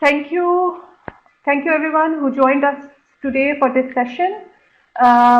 Thank you. Thank you everyone who joined us today for this session. Uh,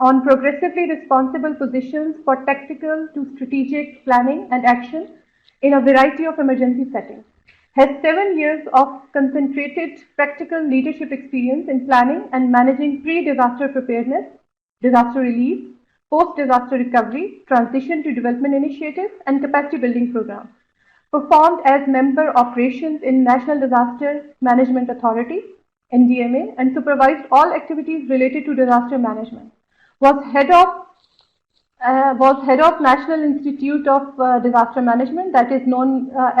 on progressively responsible positions for tactical to strategic planning and action in a variety of emergency settings. Has 7 years of concentrated practical leadership experience in planning and managing pre-disaster preparedness, disaster relief, post-disaster recovery, transition to development initiatives, and capacity building programs. Performed as member operations in National Disaster Management Authority, NDMA, and supervised all activities related to disaster management. Was head of National Institute of Disaster Management, that is known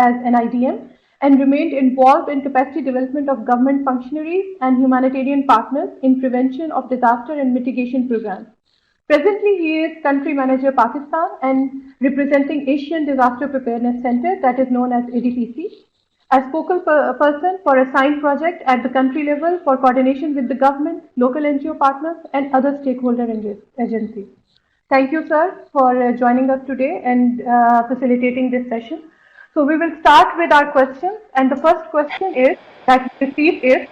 as NIDM, and remained involved in capacity development of government functionaries and humanitarian partners in prevention of disaster and mitigation programs. Presently, he is Country Manager Pakistan and representing Asian Disaster Preparedness Center, that is known as ADPC, as focal person for a signed project at the country level for coordination with the government, local NGO partners, and other stakeholder agencies. Thank you, sir, for joining us today and facilitating this session. So we will start with our questions, and the first question is that we received is,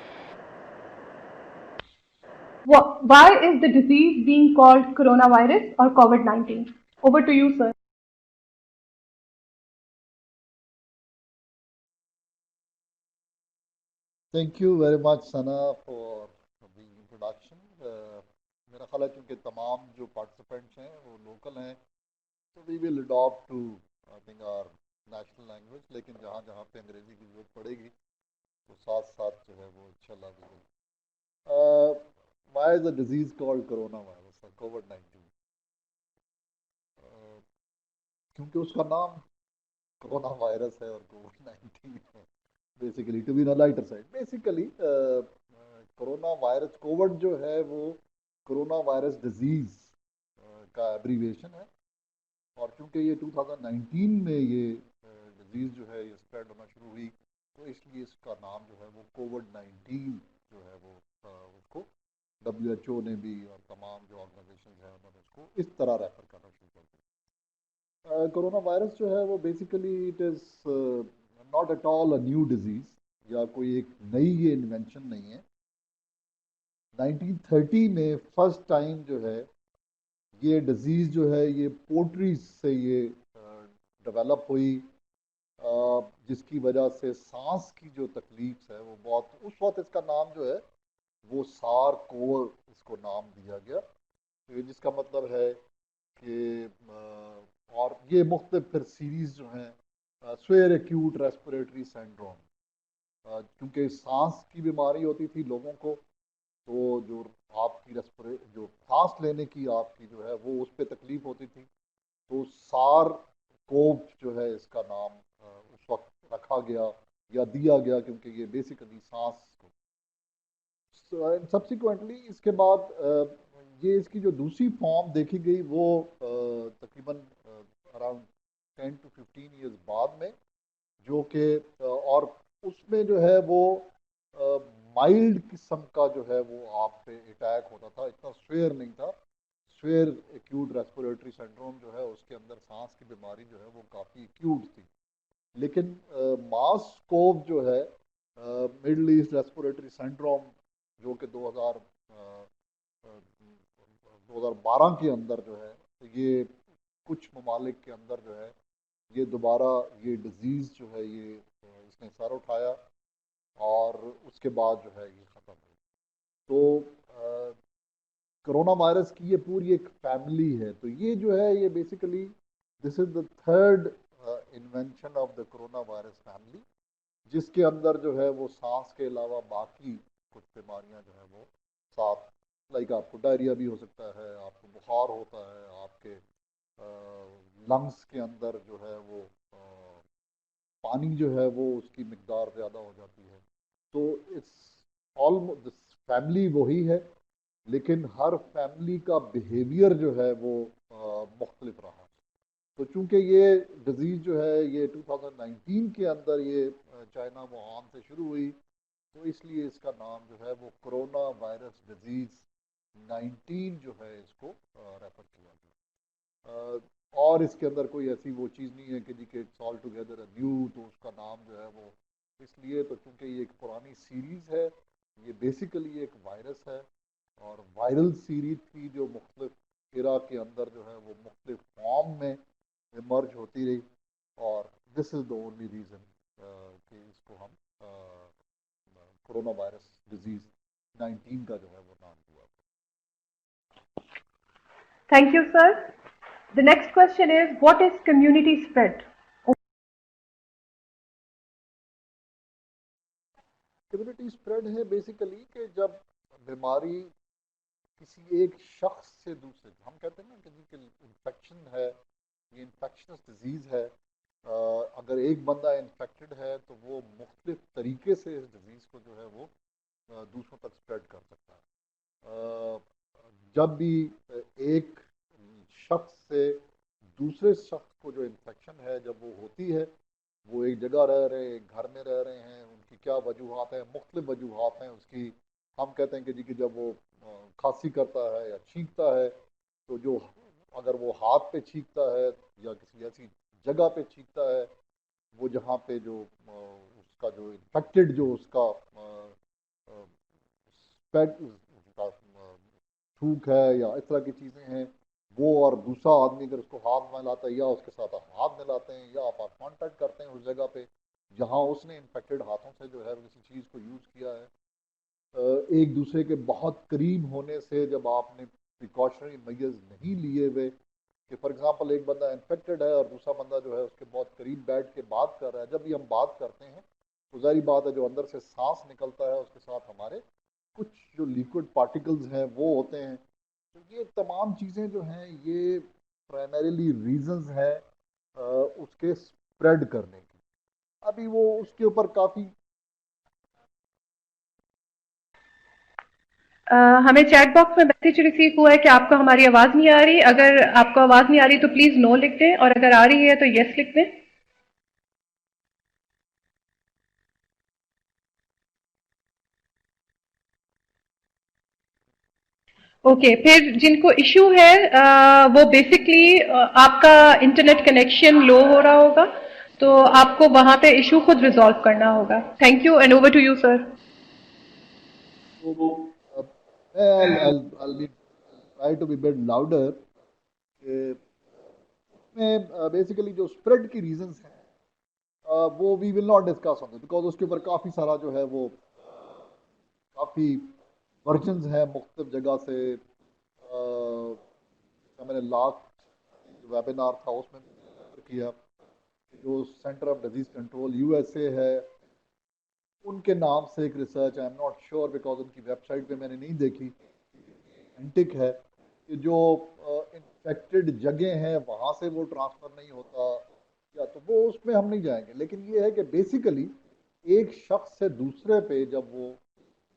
why is the disease being called coronavirus or COVID-19? Over to you, sir. Thank you very much, Sana, for the introduction. میرا خیال ہے چونکہ تمام جو participants ہیں وہ local ہیں تو we will adapt to I think our national language, لیکن جہاں جہاں پہ انگریزی کی ضرورت پڑے گی تو ساتھ ساتھ جو ہے وہ انشاءاللہ بھی. Why is a disease called corona virus اور کووڈ-19؟ کیونکہ اس کا نام کرونا وائرس ہے اور کووڈ-19 ہے. بیسیکلی ٹو بی نا lighter side, basically corona virus Covid جو ہے وہ کرونا وائرس ڈیزیز کا ایبریویشن ہے، اور چونکہ یہ 2019 میں یہ ڈیزیز جو ہے یہ اسپریڈ ہونا شروع ہوئی تو اس لیے اس کا نام جو ہے وہ کووڈ-19 جو ہے وہ اس کو WHO نے بھی اور تمام جو آرگنائزیشن ہیں انہوں نے اس کو اس طرح ریفر کرنا شروع کر دیا. کرونا وائرس جو ہے وہ basically it is not at all a new disease, یا کوئی ایک نئی یہ انوینشن نہیں ہے. 1930 میں فرسٹ ٹائم جو ہے یہ ڈیزیز جو ہے یہ پولٹری سے یہ ڈیولپ ہوئی، جس کی وجہ سے سانس کی جو تکلیف ہے وہ بہت، اس وقت اس کا نام جو ہے وہ سار کوور اس کو نام دیا گیا، جس کا مطلب ہے کہ اور یہ مختلف پھر سیریز جو ہیں سویئر ایکیوٹ ریسپریٹری سینڈروم، کیونکہ سانس کی بیماری ہوتی تھی لوگوں کو تو جو آپ کی جو سانس لینے کی آپ کی جو ہے وہ اس پہ تکلیف ہوتی تھی، تو سار کوو جو ہے اس کا نام اس وقت رکھا گیا یا دیا گیا کیونکہ یہ بیسیکلی سانس کو سبسیکوینٹلی اس کے بعد یہ اس کی جو دوسری فارم دیکھی گئی وہ تقریباً اراؤنڈ 10 to 15 years بعد میں، جو کہ اور اس میں جو ہے وہ مائلڈ قسم کا جو ہے وہ آپ پہ اٹیک ہوتا تھا، اتنا سویئر نہیں تھا. سویئر ایکیوٹ ریسپیریٹری سنڈروم جو ہے اس کے اندر سانس کی بیماری جو ہے وہ کافی ایکیوٹ تھی. لیکن ماس کوو جو ہے مڈل ایسٹ ریسپیریٹری سنڈروم، جو کہ 2012 کے اندر جو ہے یہ کچھ ممالک کے اندر جو ہے یہ دوبارہ یہ ڈیزیز جو ہے یہ اس نے سر اٹھایا اور اس کے بعد جو ہے یہ ختم ہوئی. تو کرونا وائرس کی یہ پوری ایک فیملی ہے. تو یہ جو ہے یہ basically this is the third invention of the corona virus family, جس کے اندر جو ہے وہ سانس کے علاوہ باقی کچھ بیماریاں جو ہیں وہ ساتھ، لائک آپ کو ڈائریا بھی ہو سکتا ہے، آپ کو بخار ہوتا ہے، آپ کے لنگس کے اندر جو ہے وہ پانی جو ہے وہ اس کی مقدار زیادہ ہو جاتی ہے. تو آلموسٹ فیملی وہی ہے، لیکن ہر فیملی کا بیہیویئر جو ہے وہ مختلف رہا. تو چونکہ یہ ڈیزیز جو ہے یہ 2019 کے اندر یہ چائنا ووہان سے شروع ہوئی، تو اس لیے اس کا نام جو ہے وہ کرونا وائرس ڈیزیز 19 جو ہے اس کو ریفر کیا گیا. اور اس کے اندر کوئی ایسی وہ چیز نہیں ہے کہ جی کہ اٹس آل ٹوگیدر نیو، تو اس کا نام جو ہے وہ اس لیے تو چونکہ یہ ایک پرانی سیریز ہے، یہ بیسیکلی ایک وائرس ہے اور وائرل سیریز تھی جو مختلف ایرا کے اندر جو ہے وہ مختلف فارم میں ایمرج ہوتی رہی، اور دس از دا اونلی ریزن کہ اس کو ہم کرونا وائرس ڈیزیز 19 کا جو ہے وہ نام ہوا. Thank you, sir. The next question is, what is community spread? Community spread ہے بیسیکلی کہ جب بیماری کسی ایک شخص سے دوسرے، ہم کہتے ہیں نا کہ انفیکشن ہے، یہ انفیکشنس ڈیزیز ہے. اگر ایک بندہ انفیکٹڈ ہے تو وہ مختلف طریقے سے اس ڈیزیز کو جو ہے وہ دوسروں تک اسپریڈ کر سکتا ہے. جب بھی ایک شخص سے دوسرے شخص کو جو انفیکشن ہے جب وہ ہوتی ہے، وہ ایک جگہ رہ رہے ہیں، ایک گھر میں رہ رہے ہیں، ان کی کیا وجوہات ہیں، مختلف وجوہات ہیں اس کی. ہم کہتے ہیں کہ جی کہ جب وہ کھانسی کرتا ہے یا چھینکتا ہے تو جو اگر وہ ہاتھ پہ چھینکتا ہے یا کسی ایسی جگہ پہ چھینکتا ہے وہ جہاں پہ جو اس کا جو انفیکٹڈ جو اس کا تھوک ہے یا اس طرح کی چیزیں ہیں، وہ اور دوسرا آدمی اگر اس کو ہاتھ میں لاتا ہے یا اس کے ساتھ آپ ہاتھ میں لاتے ہیں یا آپ کانٹیکٹ کرتے ہیں اس جگہ پہ جہاں اس نے انفیکٹڈ ہاتھوں سے جو ہے کسی چیز کو یوز کیا ہے، ایک دوسرے کے بہت قریب ہونے سے جب آپ نے پریکاشنری میجرز نہیں لیے ہوئے کہ فار ایگزامپل ایک بندہ انفیکٹڈ ہے اور دوسرا بندہ جو ہے اس کے بہت قریب بیٹھ کے بات کر رہا ہے، جب بھی ہم بات کرتے ہیں تو ظاہری بات ہے جو اندر سے سانس نکلتا ہے اس کے ساتھ ہمارے کچھ جو لیکوڈ پارٹیکلز ہیں وہ ہوتے ہیں. تو یہ تمام چیزیں جو ہیں یہ پرائمریلی ریزنز ہیں اس کے اسپریڈ کرنے کی. ابھی وہ اس کے اوپر کافی ہمیں چیٹ باکس میں میسج ریسیو ہوا ہے کہ آپ کو ہماری آواز نہیں آ رہی. اگر آپ کو آواز نہیں آ رہی تو پلیز نو لکھ دیں، اور اگر آ رہی ہے تو یس لکھ دیں. اوکے، پھر جن کو ایشو ہے وہ بیسکلی آپ کا انٹرنیٹ کنیکشن لو ہو رہا ہوگا، تو آپ کو وہاں پہ ایشو خود ریزالو کرنا ہوگا. Thank you and over to you sir. I'll be try to be bit louder. میں بیسیکلی جو اسپریڈ کی ریزنس ہیں وہ we will not discuss on because اس کے اوپر کافی سارا جو ہے وہ کافی ورژنز ہیں مختلف جگہ سے. میں نے لاسٹ ویبینار تھا اس میں ذکر کیا جو centre of disease control U S A ہے، ان کے نام سے ایک research I am not sure because ان کی ویب سائٹ پہ میں نے نہیں دیکھی، اینٹک ہے کہ جو انفیکٹڈ جگہیں ہیں وہاں سے وہ ٹرانسفر نہیں ہوتا، یا تو وہ اس میں ہم نہیں جائیں گے. لیکن یہ ہے کہ بیسیکلی ایک شخص سے دوسرے پہ جب وہ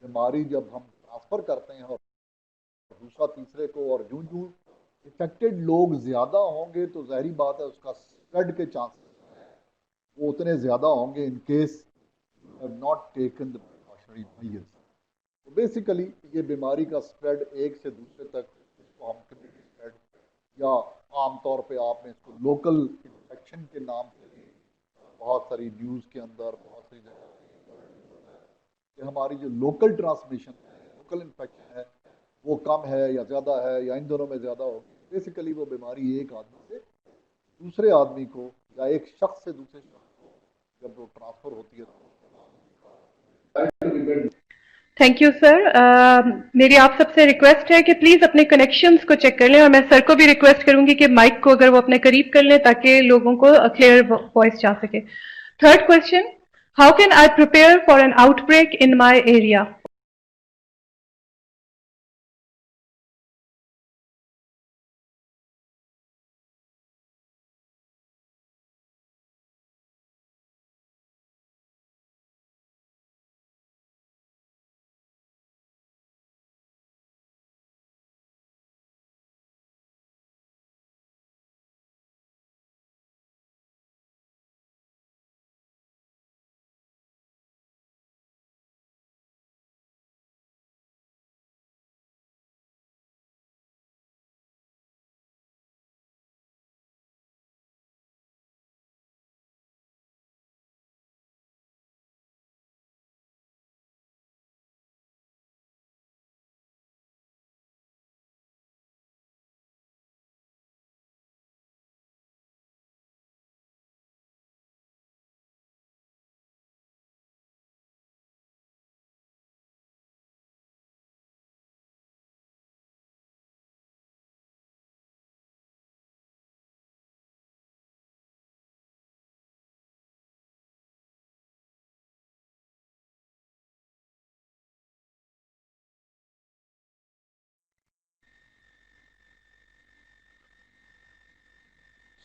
بیماری جب ہم ٹرانسفر کرتے ہیں اور دوسرا تیسرے کو، اور یوں یوں افیکٹڈ لوگ زیادہ ہوں گے تو ظاہری بات ہے اس کا اسپریڈ کے چانسز وہ اتنے زیادہ ہوں گے in case have not taken the precautionary measures. تو بیسیکلی یہ بیماری کا اسپریڈ ایک سے دوسرے تک، اس کو ہم کمیونٹی اسپریڈ یا عام طور پہ آپ نے اس کو لوکل انفیکشن کے نام سے بہت ساری نیوز کے اندر بہت سی جگہ کہ ہماری جو لوکل ٹرانسمیشن ہے، لوکل انفیکشن ہے، وہ کم ہے یا زیادہ ہے یا ان دونوں میں زیادہ ہوگی. بیسیکلی وہ بیماری ایک آدمی سے دوسرے آدمی کو یا ایک شخص سے دوسرے شخص کو جب وہ ٹرانسفر ہوتی ہے. تھینک یو سر. میری آپ سب سے ریکویسٹ ہے کہ پلیز اپنے کنیکشنز کو چیک کر لیں، اور میں سر کو بھی ریکویسٹ کروں گی کہ مائک کو اگر وہ اپنے قریب کر لیں تاکہ لوگوں کو کلیئر وائس جا سکے. Third question: how can I prepare for an out break in my area?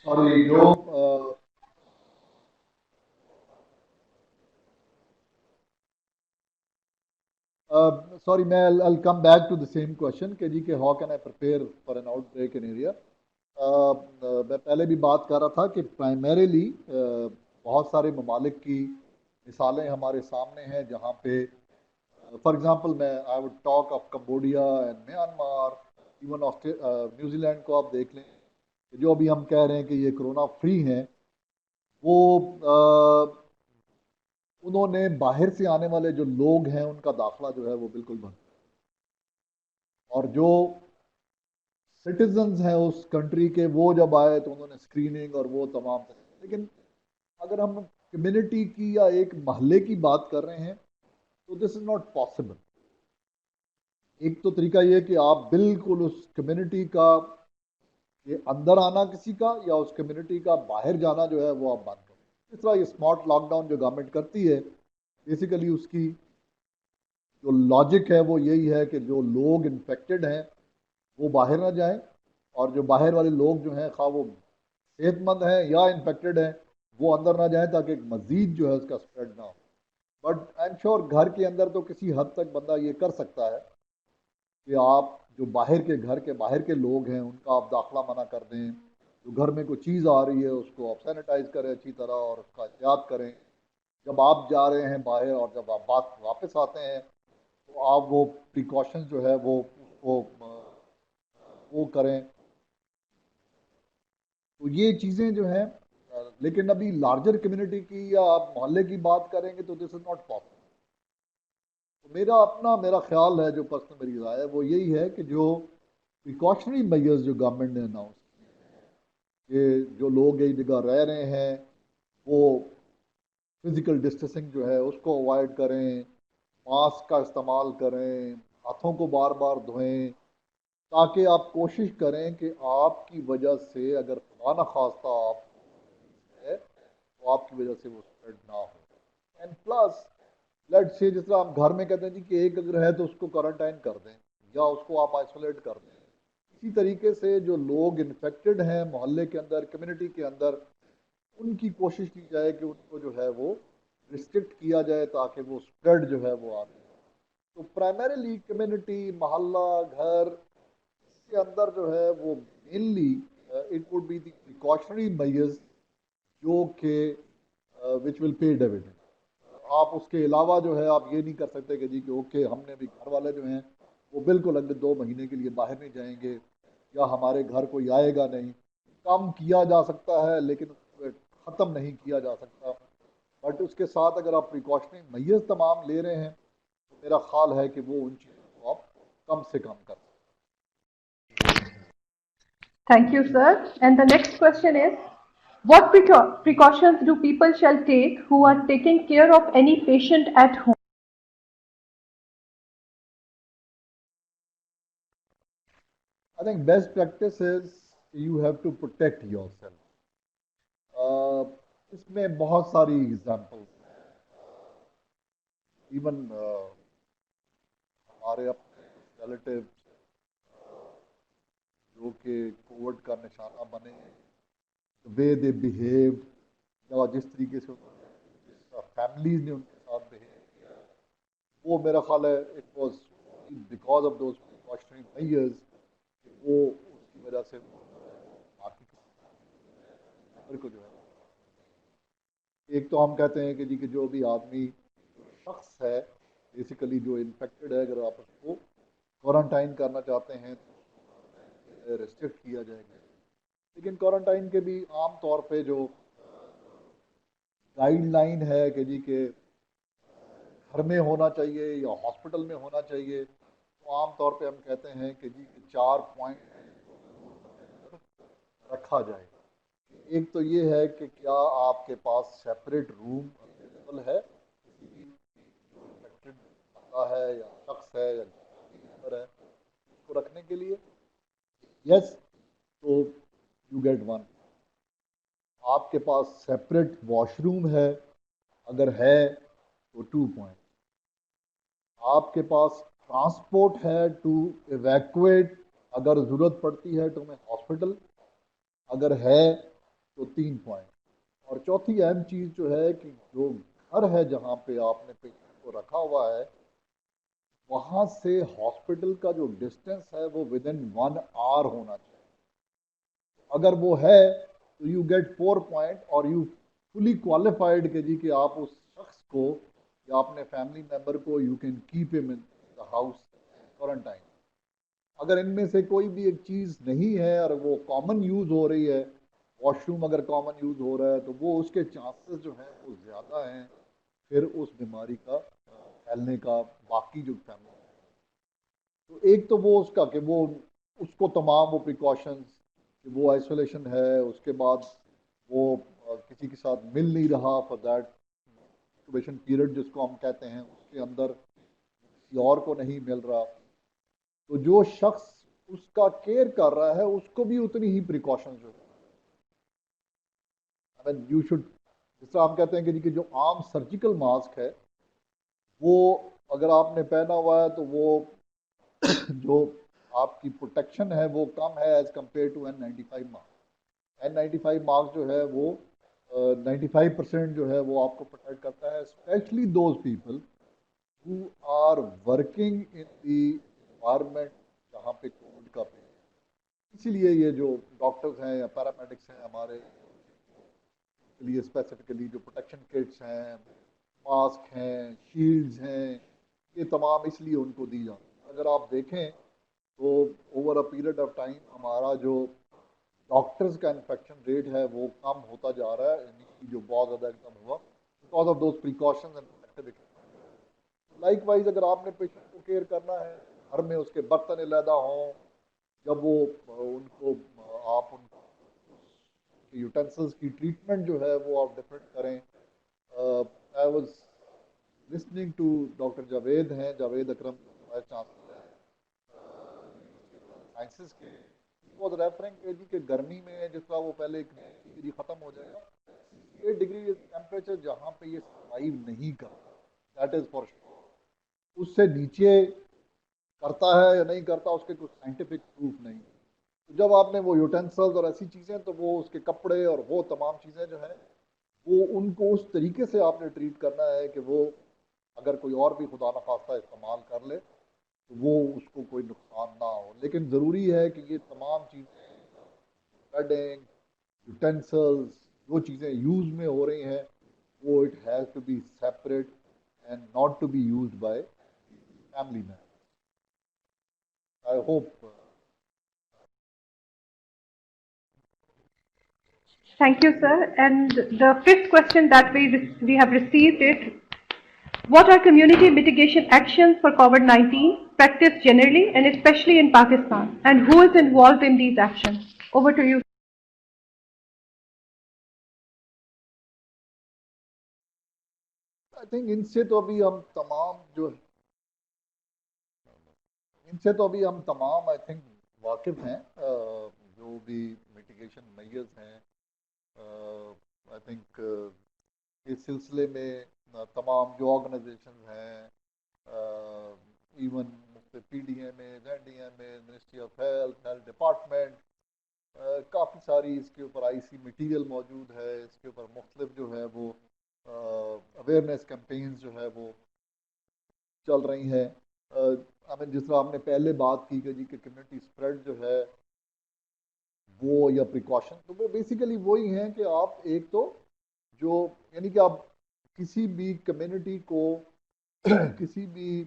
Sorry جو سوری میں I'll come back to the same question کہ جی کہ how can I prepare for an outbreak in area. میں پہلے بھی بات کر رہا تھا کہ پرائمریلی بہت سارے ممالک کی مثالیں ہمارے سامنے ہیں جہاں پہ فار ایگزامپل میں I would talk of Cambodia and Myanmar, even New Zealand کو آپ دیکھ لیں جو ابھی ہم کہہ رہے ہیں کہ یہ کرونا فری ہیں، وہ انہوں نے باہر سے آنے والے جو لوگ ہیں ان کا داخلہ جو ہے وہ بالکل بند، اور جو سٹیزنز ہیں اس کنٹری کے وہ جب آئے تو انہوں نے اسکریننگ اور وہ تمام. لیکن اگر ہم کمیونٹی کی یا ایک محلے کی بات کر رہے ہیں تو دس از ناٹ پاسبل. ایک تو طریقہ یہ کہ آپ بالکل اس کمیونٹی کا یہ اندر آنا کسی کا یا اس کمیونٹی کا باہر جانا جو ہے وہ آپ بند کریں. اس طرح یہ اسمارٹ لاک ڈاؤن جو گورنمنٹ کرتی ہے بیسیکلی اس کی جو لاجک ہے وہ یہی ہے کہ جو لوگ انفیکٹڈ ہیں وہ باہر نہ جائیں، اور جو باہر والے لوگ جو ہیں خواہ وہ صحت مند ہیں یا انفیکٹڈ ہیں وہ اندر نہ جائیں تاکہ ایک مزید جو ہے اس کا اسپریڈ نہ ہو. بٹ آئی ایم شیور گھر کے اندر تو کسی حد تک بندہ یہ کر سکتا ہے کہ آپ جو باہر کے گھر کے باہر کے لوگ ہیں ان کا آپ داخلہ منع کر دیں. جو گھر میں کوئی چیز آ رہی ہے اس کو آپ سینیٹائز کریں اچھی طرح اور اس کا احتیاط کریں. جب آپ جا رہے ہیں باہر اور جب آپ واپس آتے ہیں تو آپ وہ پریکاشن جو ہے وہ کریں. تو یہ چیزیں جو ہیں لیکن ابھی لارجر کمیونٹی کی یا آپ محلے کی بات کریں گے تو دس از ناٹ پاسبل. میرا خیال ہے جو پرسنل میری رائے ہے وہ یہی ہے کہ جو پریکاشنری میجرز جو گورنمنٹ نے اناؤنس کہ جو لوگ ایک جگہ رہ رہے ہیں وہ فزیکل ڈسٹینسنگ جو ہے اس کو اوائڈ کریں، ماسک کا استعمال کریں، ہاتھوں کو بار بار دھوئیں، تاکہ آپ کوشش کریں کہ آپ کی وجہ سے اگر خدا نخواستہ آپ ہے تو آپ کی وجہ سے وہ اسپریڈ نہ ہو. اینڈ پلس لیٹ سے جس طرح ہم گھر میں کہتے ہیں جی کہ ایک اگر ہے تو اس کو کوارنٹائن کر دیں یا اس کو آپ آئسولیٹ کر دیں، اسی طریقے سے جو لوگ انفیکٹڈ ہیں محلے کے اندر کمیونٹی کے اندر ان کی کوشش کی جائے کہ ان کو جو ہے وہ ریسٹرکٹ کیا جائے تاکہ وہ اسپریڈ جو ہے وہ آتی ہے. تو پرائمریلی کمیونٹی، محلہ، گھر کے اندر جو ہے وہ mainly it would be the precautionary measures جو کہ وچ ول پے ڈیویڈنڈ. آپ اس کے علاوہ جو ہے آپ یہ نہیں کر سکتے کہ جی کہ اوکے ہم نے بھی گھر والے جو ہیں وہ بالکل اگلے 2 مہینے کے لیے باہر نہیں جائیں گے یا ہمارے گھر کوئی آئے گا نہیں. کم کیا جا سکتا ہے لیکن ختم نہیں کیا جا سکتا. بٹ اس کے ساتھ اگر آپ پریکاشنری میئرز تمام لے رہے ہیں تو میرا خیال ہے کہ وہ ان چیزوں کو آپ کم سے کم کر سکتے. Thank you, sir. And the next question is, what precautions do people shall take who are taking care of any patient at home? I think best practice is you have to protect yourself. اس میں بہت ساری examples ہیں. Even ہمارے اپنے relative جو کہ Covid کا نشانہ بنے ہیں, وے دے بہیو, یا جس طریقے سے فیملیز نے ان کے ساتھ بہیو کیا, وہ میرا خیال ہے it was because of those precautionary measures کہ وہ اس کی وجہ سے باقی کو جو ہے. ایک تو ہم کہتے ہیں کہ جی کہ جو بھی آدمی شخص ہے بیسیکلی جو انفیکٹڈ ہے, اگر آپ اس کو کوارنٹائن کرنا چاہتے ہیں تو ریسٹرکٹ کیا جائے گا. لیکن کوارنٹائن کے بھی عام طور پہ جو گائیڈ لائن ہے کہ جی کہ گھر میں ہونا چاہیے یا ہاسپٹل میں ہونا چاہیے, تو عام طور پہ ہم کہتے ہیں کہ جی کہ 4 پوائنٹ رکھا جائے. ایک تو یہ ہے کہ کیا آپ کے پاس سیپریٹ روم اویلیبل ہے کسی جو انفیکٹڈ بندہ ہے یا شخص ہے یا ممبر ہے اس کو رکھنے کے لیے. یس, تو یو گیٹ 1. آپ کے پاس سیپریٹ واش روم ہے, اگر ہے تو 2 پوائنٹ. آپ کے پاس ٹرانسپورٹ ہے ٹو ایویکویٹ اگر ضرورت پڑتی ہے تو میں ہاسپٹل, اگر ہے تو 3 پوائنٹ. اور چوتھی اہم چیز جو ہے کہ جو گھر ہے جہاں پہ آپ نے پیشنٹ کو رکھا ہوا ہے وہاں سے ہاسپٹل کا جو ڈسٹینس ہے وہ ود ان 1 آور ہونا چاہیے. اگر وہ ہے تو یو گیٹ 4 پوائنٹ اور یو فلی کوالیفائڈ کہ جی کہ آپ اس شخص کو یا اپنے فیملی ممبر کو یو کین کیپ ہم ان دا ہاؤس کوارنٹائن. اگر ان میں سے کوئی بھی ایک چیز نہیں ہے اور وہ کامن یوز ہو رہی ہے, واش روم اگر کامن یوز ہو رہا ہے تو وہ اس کے چانسز جو ہیں وہ زیادہ ہیں پھر اس بیماری کا پھیلنے کا باقی جو فیملی ہے. تو ایک تو وہ اس کا کہ وہ اس کو تمام وہ پریکاشنز کہ وہ آئسولیشن ہے, اس کے بعد وہ کسی کے ساتھ مل نہیں رہا فار دیٹ انکوبیشن پیریڈ جس کو ہم کہتے ہیں, اس کے اندر کسی اور کو نہیں مل رہا, تو جو شخص اس کا کیئر کر رہا ہے اس کو بھی اتنی ہی پریکاشن جو یو شوڈ, جس طرح ہم کہتے ہیں کہ جی کہ جو عام سرجیکل ماسک ہے وہ اگر آپ نے پہنا ہوا ہے تو وہ جو آپ کی پروٹیکشن ہے وہ کم ہے as compare to N95 mask. N95 mask جو ہے وہ 95% جو ہے وہ آپ کو پروٹیکٹ کرتا ہے, specially those people who are working in the environment جہاں پہ کووڈ کا پیش. اسی لیے یہ جو ڈاکٹرز ہیں یا پیرامیڈکس ہیں ہمارے کے لیے اسپیسیفکلی جو پروٹیکشن کٹس ہیں, ماسک ہیں, شیلڈز ہیں, یہ تمام اس لیے ان کو دی جاتی ہیں. اگر آپ دیکھیں تو over a period of time ہمارا جو ڈاکٹرز کا انفیکشن ریٹ ہے وہ کم ہوتا جا رہا ہے, جو بہت زیادہ ایک دم ہوا because of those precautions and protective equipment. Like wise اگر آپ نے پیشنٹ کو کیئر کرنا ہے, گھر میں اس کے برتن علیحدہ ہوں, جب وہ ان کو آپ ان یوٹینسلس کی ٹریٹمنٹ جو ہے وہ آپ ڈفرینٹ کریں. I was listening to doctor Javed ہیں, جاوید اکرم وائس چانسلر ہیں سائنسز کے, واز ریفرنگ کہ گرمی میں جس طرح وہ پہلے 1 ڈگری ختم ہو جائے گا, 8 ڈگری ٹیمپریچر جہاں پہ یہ سروائیو نہیں کرتا, دیٹ از فار شور. اس سے نیچے کرتا ہے یا نہیں کرتا اس کے کچھ سائنٹیفک پروف نہیں. تو جب آپ نے وہ یوٹینسلز اور ایسی چیزیں تو وہ اس کے کپڑے اور وہ تمام چیزیں جو ہیں وہ ان کو اس طریقے سے آپ نے ٹریٹ کرنا ہے کہ وہ اگر کوئی اور بھی خدا نخواستہ استعمال کر لے تو وہ اس کو کوئی نقصان نہ ہو. لیکن ضروری ہے کہ یہ تمام چیزیں بیڈنگ یوٹینسلز جو چیزیں یوز میں ہو رہی ہیں وہ it has to be separate and not to be used by family member. I hope. Thank you, sir. And the fifth question that we have received is, what are community mitigation actions for COVID-19 practiced generally and especially in Pakistan? And who is involved in these actions? Over to you. I think ان سے تو ابھی ہم تمام I think واقف ہیں. جو بھی mitigation measures ہیں آئی تھنک اس سلسلے میں تمام جو آرگنائزیشنز ہیں even P D M A Z D M A ministry of health department کافی ساری اس کے اوپر آئی سی مٹیریل موجود ہے. اس کے اوپر مختلف جو ہے وہ اویئرنیس کیمپینز جو ہے وہ چل رہی ہیں. جس طرح ہم نے پہلے بات کی کہ کمیونٹی اسپریڈ جو ہے وہ یا پریکاشن تو وہ بیسیکلی وہی ہیں کہ آپ ایک تو جو یعنی کہ آپ کسی بھی کمیونٹی کو کسی بھی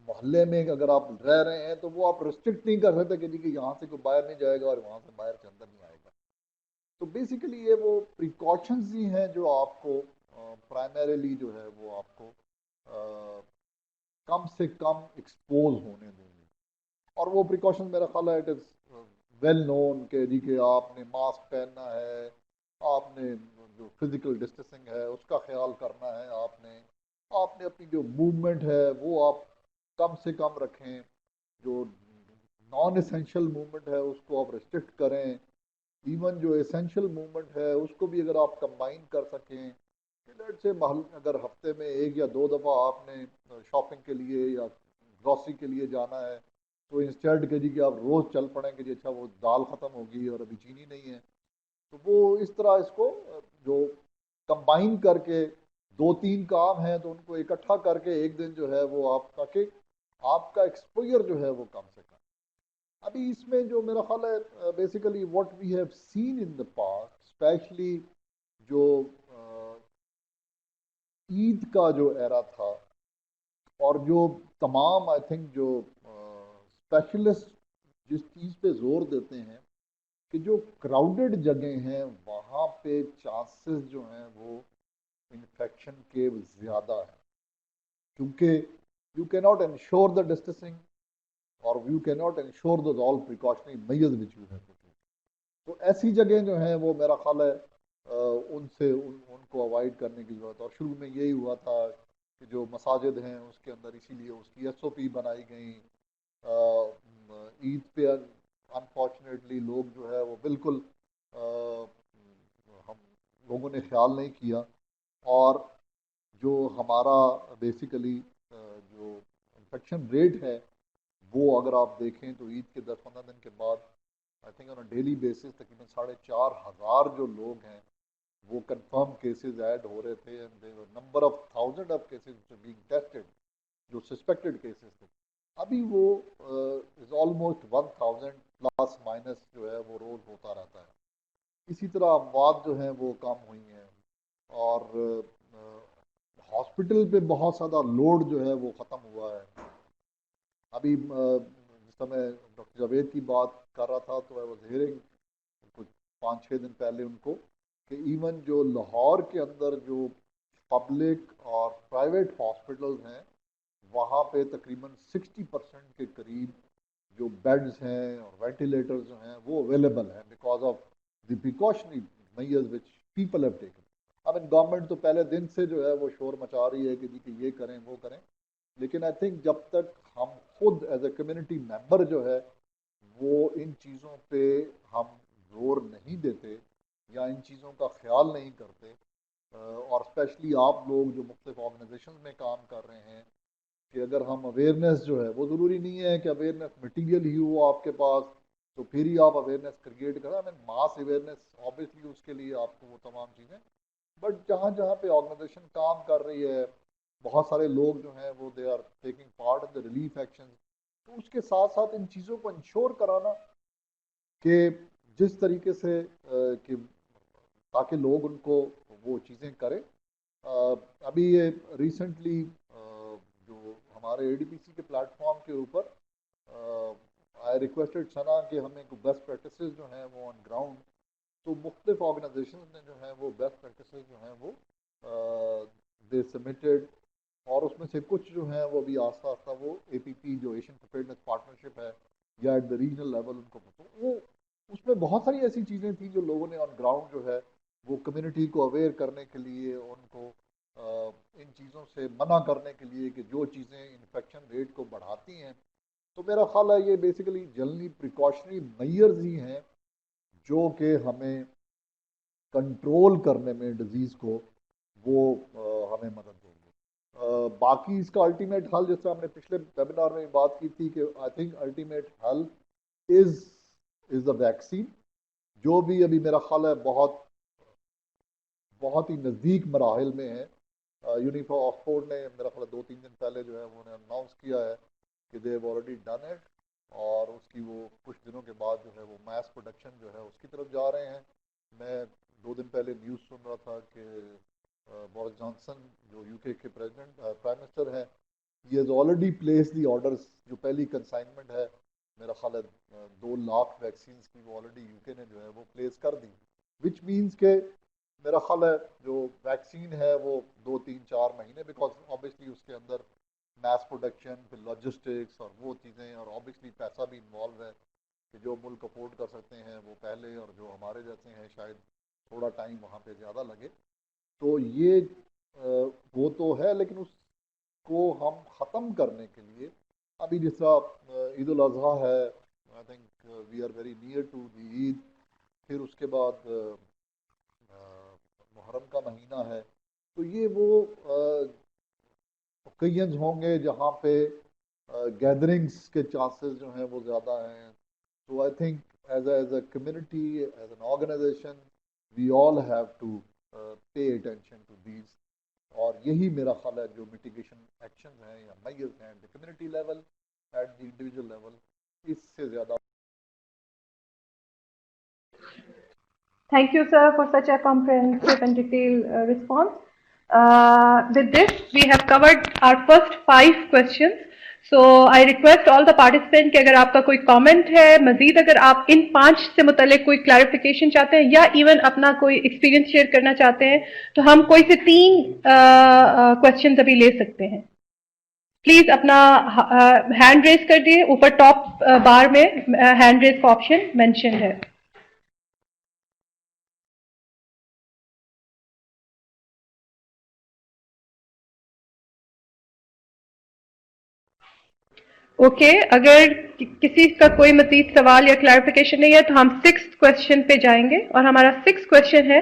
محلے میں اگر آپ رہ رہے ہیں تو وہ آپ ریسٹرکٹ نہیں کر سکتے کہ یہاں سے کوئی باہر نہیں جائے گا اور وہاں سے باہر کے اندر نہیں آئے گا. تو بیسیکلی یہ وہ پریکاشنز ہی ہیں جو آپ کو پرائمریلی جو ہے وہ آپ کو کم سے کم ایکسپوز ہونے دیں گے. اور وہ پریکاشن میرا خیال ہے اٹ از ویل نون کہ آپ نے ماسک پہننا ہے, آپ نے جو فزیکل ڈسٹینسنگ ہے اس کا خیال کرنا ہے, آپ نے اپنی جو موومنٹ ہے وہ آپ کم سے کم رکھیں, جو نان اسینشیل موومنٹ ہے اس کو آپ ریسٹرکٹ کریں, ایون جو اسینشیل موومنٹ ہے اس کو بھی اگر آپ کمبائن کر سکیں سے اگر ہفتے میں 1 یا 2 دفعہ آپ نے شاپنگ کے لیے یا گروسری کے لیے جانا ہے تو انسٹیڈ کہ آپ روز چل پڑیں کہ اچھا وہ دال ختم ہوگی اور ابھی چینی نہیں ہے, تو وہ اس طرح اس کو جو کمبائن کر کے 2-3 کام ہیں تو ان کو اکٹھا کر کے ایک دن جو ہے وہ آپ کا ایکسپوئر جو ہے وہ کم سے کم. ابھی اس میں جو میرا خیال ہے basically what we have seen in the past specially جو عید کا جو ایرا تھا اور جو تمام آئی تھنک جو اسپیشلسٹ جس چیز پہ زور دیتے ہیں کہ جو کراؤڈڈ جگہیں ہیں وہاں پہ چانسز جو ہیں وہ انفیکشن کے زیادہ ہیں, کیونکہ you can not ensure the distancing اور you can not ensure those all precautionary measures which you have to take. تو ایسی جگہیں جو ہیں وہ میرا خیال ہے ان کو اوائڈ کرنے کی ضرورت ہے. اور شروع میں یہی ہوا تھا کہ جو مساجد ہیں اس کے اندر اسی لیے اس کی ایس او پی بنائی گئیں. عید پہ انفارچونیٹلی لوگ جو ہے وہ بالکل ہم لوگوں نے خیال نہیں کیا, اور جو ہمارا بیسیکلی جو انفیکشن ریٹ ہے وہ اگر آپ دیکھیں تو عید کے 10-15 دن کے بعد I think on daily basis تقریباً 4,500 جو لوگ ہیں وہ کنفرم کیسز ایڈ ہو رہے تھے, number of thousand of cases being tested جو سسپیکٹڈ کیسز تھے ابھی وہ از آلموسٹ 1,000 پلس مائنس جو ہے وہ روز ہوتا رہتا ہے. اسی طرح اموات جو ہیں وہ کم ہوئی ہیں, اور ہاسپٹل پہ بہت زیادہ لوڈ جو ہے وہ ختم ہوا ہے. ابھی جس طرح میں ڈاکٹر جاوید کی بات کر رہا تھا تو I was hearing کچھ 5-6 دن پہلے ان کو کہ ایون جو لاہور کے اندر جو پبلک اور پرائیویٹ ہاسپٹلز ہیں وہاں پہ تقریباً 60% کے قریب جو بیڈز ہیں اور وینٹیلیٹرز جو ہیں وہ اویلیبل ہیں because of the precautionary measures which people have taken. اب گورنمنٹ تو پہلے دن سے جو ہے وہ شور مچا رہی ہے کہ یہ کریں وہ کریں, لیکن آئی تھنک جب تک ہم خود ایز اے کمیونٹی ممبر جو ہے وہ ان چیزوں پہ ہم زور نہیں دیتے یا ان چیزوں کا خیال نہیں کرتے, اور اسپیشلی آپ لوگ جو مختلف آرگنائزیشن میں کام کر رہے ہیں کہ اگر ہم اویئرنیس جو ہے وہ ضروری نہیں ہے کہ اویئرنیس مٹیریل ہی ہو آپ کے پاس تو پھر ہی آپ اویئرنیس کریٹ کریں. ماس اویئرنیس آبویسلی اس کے لیے آپ کو وہ تمام چیزیں بٹ جہاں جہاں پہ آرگنائزیشن کام کر رہی ہے، بہت سارے لوگ جو ہیں وہ they are taking part in the relief action, تو اس کے ساتھ ساتھ ان چیزوں کو انشور کرانا کہ جس طریقے سے کہ تاکہ لوگ ان کو وہ چیزیں کریں. ابھی یہ ریسنٹلی جو ہمارے اے ڈی پی سی کے پلیٹ فارم کے اوپر آئی ریکویسٹڈ سنا کہ ہمیں بیسٹ پریکٹسز جو ہیں وہ آن گراؤنڈ، تو مختلف آرگنائزیشنز نے جو ہیں وہ بیسٹ پریکٹسز جو ہیں وہ دے سبمٹڈ، اور اس میں سے کچھ جو ہیں وہ ابھی آہستہ آہستہ وہ اے پی پی جو ایشین پریپیئرنیس پارٹنرشپ ہے یا ایٹ دا ریجنل لیول ان کو وہ اس میں بہت ساری ایسی چیزیں تھیں جو لوگوں نے آن گراؤنڈ جو ہے وہ کمیونٹی کو اویئر کرنے کے لیے، ان کو ان چیزوں سے منع کرنے کے لیے کہ جو چیزیں انفیکشن ریٹ کو بڑھاتی ہیں. تو میرا خیال ہے یہ بیسیکلی جنرلی پریکاشنری میئرز ہی ہیں جو کہ ہمیں کنٹرول کرنے میں ڈیزیز کو وہ ہمیں مدد دیں گے. باقی اس کا الٹیمیٹ حل، جیسے ہم نے پچھلے ویبینار میں بات کی تھی کہ آئی تھنک الٹیمیٹ حل از دا ویکسین، جو بھی ابھی میرا خیال ہے بہت ہی نزدیک مراحل میں ہے. یونیفارم آکسفورڈ نے میرا خیال 2-3 دن پہلے جو ہے انہوں نے اناؤنس کیا ہے کہ they have already done it, اور اس کی وہ کچھ دنوں کے بعد جو ہے وہ میس پروڈکشن جو ہے اس کی طرف جا رہے ہیں. میں 2 دن پہلے نیوز سن رہا تھا کہ بورس جانسن جو یو کے پریزیڈنٹ پرائم منسٹر ہیں، he has already place the orders, جو پہلی کنسائنمنٹ ہے میرا خیال ہے 2 لاکھ ویکسینس کی وہ آلریڈی یو کے نے جو ہے وہ پلیس کر دی، وچ مینس کہ میرا خیال ہے جو ویکسین ہے وہ 2-3-4 مہینے، بیکاز آبویسلی اس کے اندر میس پروڈکشن، پھر لاجسٹکس اور وہ چیزیں، اور آبویسلی پیسہ بھی انوالو ہے کہ جو ملک افورڈ کر سکتے ہیں وہ پہلے، اور جو ہمارے جیسے ہیں شاید تھوڑا ٹائم وہاں پہ زیادہ لگے. تو یہ وہ تو ہے، لیکن اس کو ہم ختم کرنے کے لیے ابھی جس طرح عید الاضحیٰ ہے، I think we are very near to the Eid, پھر اس کے بعد محرم کا مہینہ ہے، تو یہ وہ اوکیزنز ہوں گے جہاں پہ گیدرنگس کے چانسز جو ہیں وہ زیادہ ہیں. تو I think as a community, as an organisation, we all have to pay attention to these, اور یہی میرا خیال ہے جو میٹیگیشن ایکشن ہیں یا میئرز ہیں the community level, at the individual level, اس سے زیادہ. Thank you, sir, for such a comprehensive and detailed response. With this, we have covered our first 5 questions. So I request all the participants کہ اگر آپ کا کوئی comment ہے، مزید اگر آپ ان 5 سے متعلق کوئی کلیریفیکیشن چاہتے ہیں یا ایون اپنا کوئی ایکسپیرینس شیئر کرنا چاہتے ہیں، تو ہم کوئی سے 3 کوشچنز ابھی لے سکتے ہیں. پلیز اپنا ہینڈ ریز کر دیے، اوپر ٹاپ بار میں ہینڈ ریز کا آپشن مینشن ہے. اوکے، اگر کسی کا کوئی مزید سوال یا کلیریفیکیشن نہیں ہے تو ہم 6 کوشچن پہ جائیں گے، اور ہمارا 6 کوشچن ہے: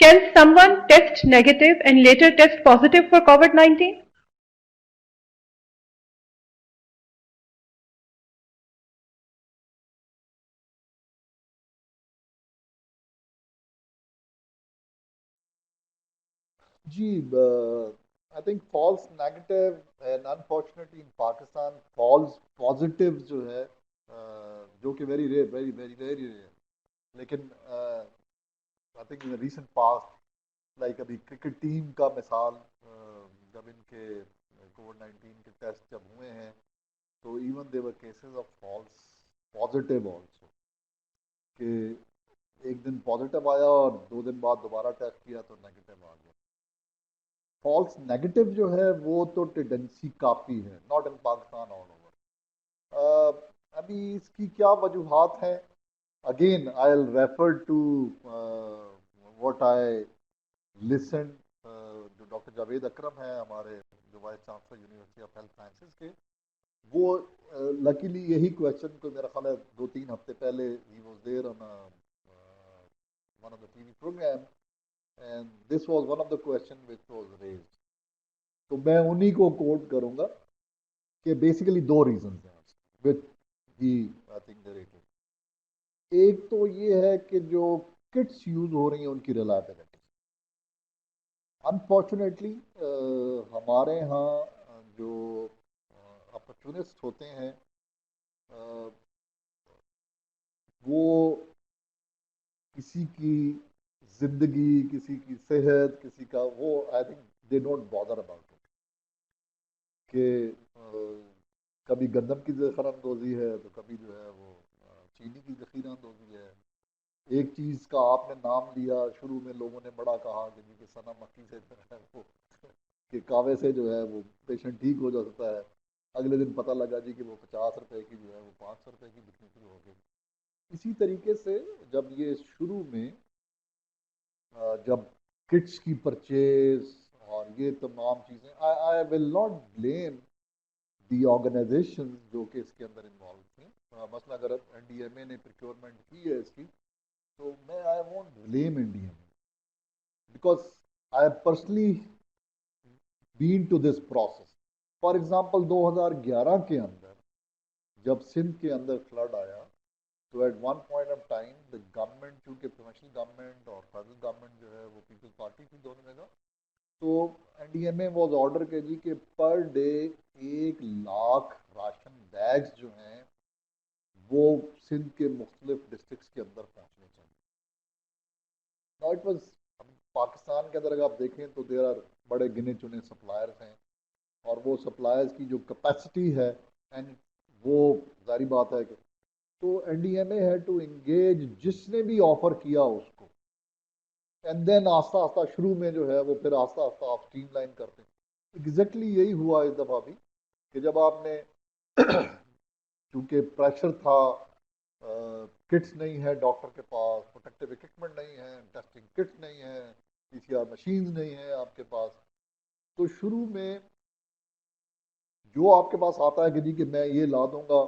can someone test negative and later test positive for COVID-19؟ جی، I think false negative and unfortunately in Pakistan false positive جو ہے جو کہ very rare, very very very rare, لیکن I think in recent past, like ابھی cricket team کا مثال، جب ان کے COVID-19 کے ٹیسٹ جب ہوئے ہیں تو even there cases of false positive also, کہ ایک دن پازیٹیو آیا اور 2 دن بعد دوبارہ ٹیسٹ کیا تو نیگیٹو آ گیا. فالس نیگیٹو جو ہے وہ تو ٹینڈنسی کافی ہے، not in Pakistan, all over. ابھی اس کی کیا وجوہات ہیں؟ Again I will refer to what I listen, جو ڈاکٹر جاوید اکرم ہیں ہمارے جو vice chancellor university of health sciences کے، وہ لکیلی یہی کوشچن کو میرا خیال ہے 2-3 ہفتے پہلے ہی was there on one of the T V programme, and this was one of the question which was raised. تو میں انہی کو کوٹ کروں گا کہ بیسیکلی 2 ریزنز ہیں وچ ہی آئی تھنک ریٹڈ. ایک تو یہ ہے کہ جو کٹس یوز ہو رہی ہیں ان کی ریلائبلٹی، انفارچونیٹلی ہمارے ہاں جو اپرچونسٹ ہوتے ہیں وہ کسی کی زندگی، کسی کی صحت، کسی کا وہ I think they don't bother about it, کہ کبھی گندم کی ذخیرہ اندوزی ہے تو کبھی جو ہے وہ چینی کی ذخیرہ اندوزی ہے. ایک چیز کا آپ نے نام لیا، شروع میں لوگوں نے بڑا کہا کہ جی کہ سنا مکی سے جو ہے وہ کہ کعوے سے جو ہے وہ پیشنٹ ٹھیک ہو جاتا ہے. اگلے دن پتہ لگا جی کہ وہ 50 روپے کی جو ہے وہ 500 روپے کی بکنی شروع ہو گئی. اسی طریقے سے جب یہ شروع میں جب کٹس کی پرچیز اور یہ تمام چیزیں I will not blame the organisation جو کہ اس کے اندر انوالو تھیں. مثلا اگر این ڈی ایم اے نے پریکیورمنٹ کی ہے اس کی تو میں I won't blame N D M A because I personally been to this process. For example 2011 کے اندر جب سندھ کے اندر فلڈ آیا تو at one point of time the government, چونکہ پروفیشنل گورنمنٹ اور فیڈرل گورنمنٹ جو ہے وہ پیپلز پارٹی تھی دونوں جگہ، تو N D M A was order کے جی کہ per day 1 lakh ration bags جو ہیں وہ سندھ کے مختلف ڈسٹرکٹس کے اندر پہنچنے چاہیے. Now it was پاکستان کے اندر اگر آپ دیکھیں تو دیر آر بڑے گنے چنے سپلائرز ہیں، اور وہ سپلائرز کی جو کیپیسٹی ہے اینڈ وہ ظاہری بات ہے کہ تو این ڈی ایم اے ہے ٹو انگیج جس نے بھی آفر کیا اس کو، اینڈ دین آہستہ آہستہ شروع میں جو ہے وہ پھر آہستہ آہستہ آپ اسٹریم لائن کرتے ہیں. ایگزیکٹلی یہی ہوا اس دفعہ بھی کہ جب آپ نے چونکہ پریشر تھا، کٹس نہیں ہے ڈاکٹر کے پاس، پروٹیکٹیو اکوپمنٹ نہیں ہے، ٹیسٹنگ کٹس نہیں ہے، پی سی آر مشینز نہیں ہیں آپ کے پاس، تو شروع میں جو آپ کے پاس آتا ہے کہ جی کہ میں یہ لا دوں گا،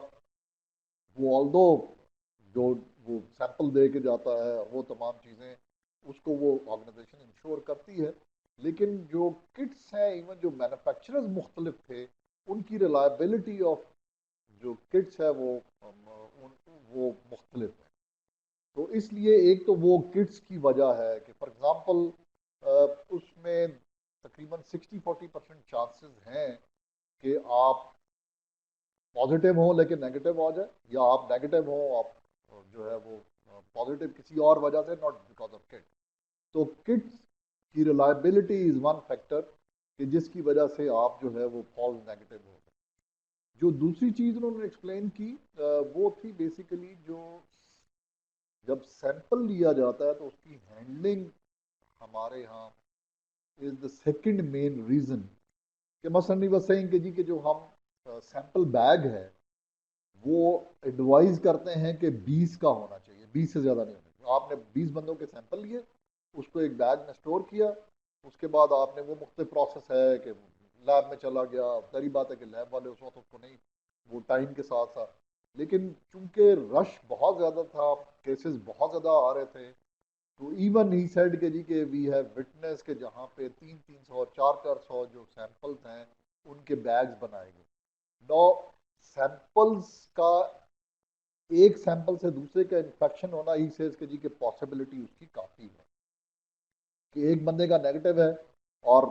وہ آلدو جو وہ سیمپل دے کے جاتا ہے اور وہ تمام چیزیں اس کو وہ آرگنائزیشن انشور کرتی ہے، لیکن جو کٹس ہیں ایون جو مینوفیکچررز مختلف تھے ان کی ریلائبلٹی آف جو کٹس ہے وہ مختلف ہے. تو اس لیے ایک تو وہ کٹس کی وجہ ہے کہ فار ایگزامپل اس میں تقریباً 60-40% چانسز ہیں کہ آپ پازیٹیو ہوں لیکن نیگیٹو آ جائے، یا آپ نیگیٹو ہوں آپ جو ہے وہ پازیٹیو کسی اور وجہ سے، ناٹ بیکاز آف کٹ. تو کٹس کی ریلائبلٹی از ون فیکٹر کہ جس کی وجہ سے آپ جو ہے وہ فالس نیگیٹو ہو گئے. جو دوسری چیز انہوں نے ایکسپلین کی وہ تھی بیسیکلی جو جب سیمپل لیا جاتا ہے تو اس کی ہینڈلنگ ہمارے ہاں از دا سیکنڈ مین ریزن. کہ مثلاً نہیں بس سینگ کہ جی کہ جو ہم سیمپل بیگ ہے وہ ایڈوائز کرتے ہیں کہ 20 کا ہونا چاہیے، 20 سے زیادہ نہیں ہونا چاہیے. آپ نے 20 بندوں کے سیمپل لیے، اس کو ایک بیگ میں اسٹور کیا، اس کے بعد آپ نے وہ مختلف پروسیس ہے کہ لیب میں چلا گیا، ظاہری بات ہے کہ لیب والے اس وقت کو نہیں، وہ ٹائم کے ساتھ ساتھ، لیکن چونکہ رش بہت زیادہ تھا، کیسز بہت زیادہ آ رہے تھے، تو ایون ہی سیڈ کہ جی کہ وی ہیو وٹنس کہ جہاں پہ 300 400 جو سیمپلز ہیں ان کے بیگز بنائے گئے. نو سیمپلز کا ایک سیمپل سے دوسرے کا انفیکشن ہونا ہی سیز کہ جی کہ پاسبلٹی اس کی کافی ہے کہ ایک بندے کا نیگیٹو ہے اور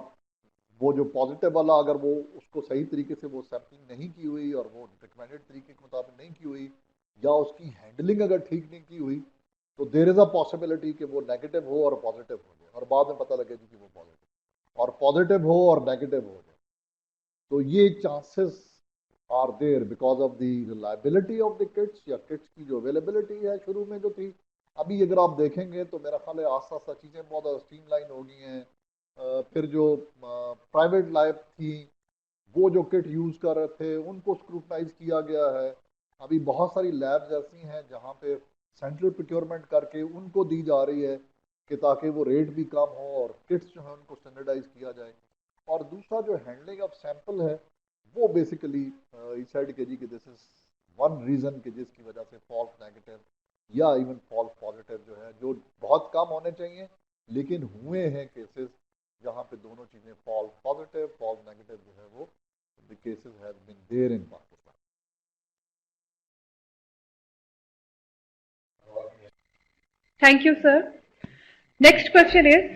وہ جو پازیٹیو والا اگر وہ اس کو صحیح طریقے سے وہ سیمپلنگ نہیں کی ہوئی اور وہ ریکمینڈیڈ طریقے کے مطابق نہیں کی ہوئی یا اس کی ہینڈلنگ اگر ٹھیک نہیں کی ہوئی تو دیر از اے پاسبلٹی کہ وہ نیگیٹو ہو اور پازیٹیو ہو جائے اور بعد میں پتہ لگے کہ وہ پازیٹیو اور پازیٹیو ہو اور نیگیٹو ہو جائے. تو یہ chances are there because of the reliability of the kits یا کٹس کی جو اویلیبلٹی ہے شروع میں جو تھی. ابھی اگر آپ دیکھیں گے تو میرا خیال ہے آہستہ آہستہ چیزیں بہت زیادہ اسٹریم لائن ہو گئی ہیں. پھر جو پرائیویٹ لائف تھی وہ جو کٹ یوز کر رہے تھے ان کو اسکروٹنائز کیا گیا ہے. ابھی بہت ساری لیبز ایسی ہیں جہاں پہ سینٹرل پروکیورمنٹ کر کے ان کو دی جا رہی ہے کہ تاکہ وہ ریٹ بھی کم ہو اور کٹس جو ہیں ان کو اسٹینڈرڈائز کیا جائے. اور دوسرا جو ہینڈلنگ آف سیمپل ہے وہ بیسیکلی سائڈ کے جی کہ دس از ون ریزن کہ جس کی وجہ سے فالس نیگیٹو یا ایون فالس پازیٹیو جو ہے جو بہت کم ہونے چاہیے لیکن ہوئے ہیں کیسز جہاں پہ دونوں چیزیں فالس پازیٹیو فالس نیگیٹو جو ہے وہ the cases have been there in Pakistan. Thank you, sir. Next question is,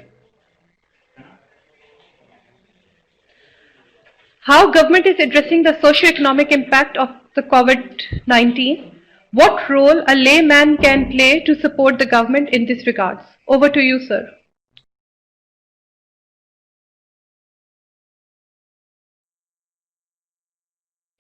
How government is addressing the socio-economic impact of the COVID-19? What role a layman can play to support the government in this regards? Over to you, sir.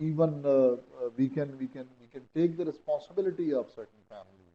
even we can take the responsibility of certain families,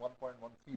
1.13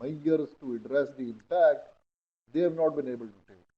measures to address the impact, they have not been able to take.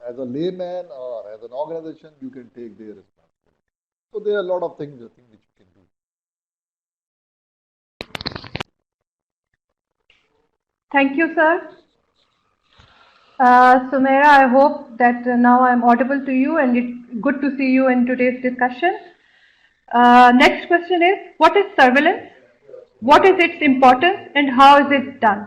as a layman or as an organization you can take their responsibility. So there are a lot of things I think which you can do. Thank you, sir. Sumaira, I hope that now I'm audible to you and it's good to see you in today's discussion. Next question is, what is surveillance? What is its importance and how is it done?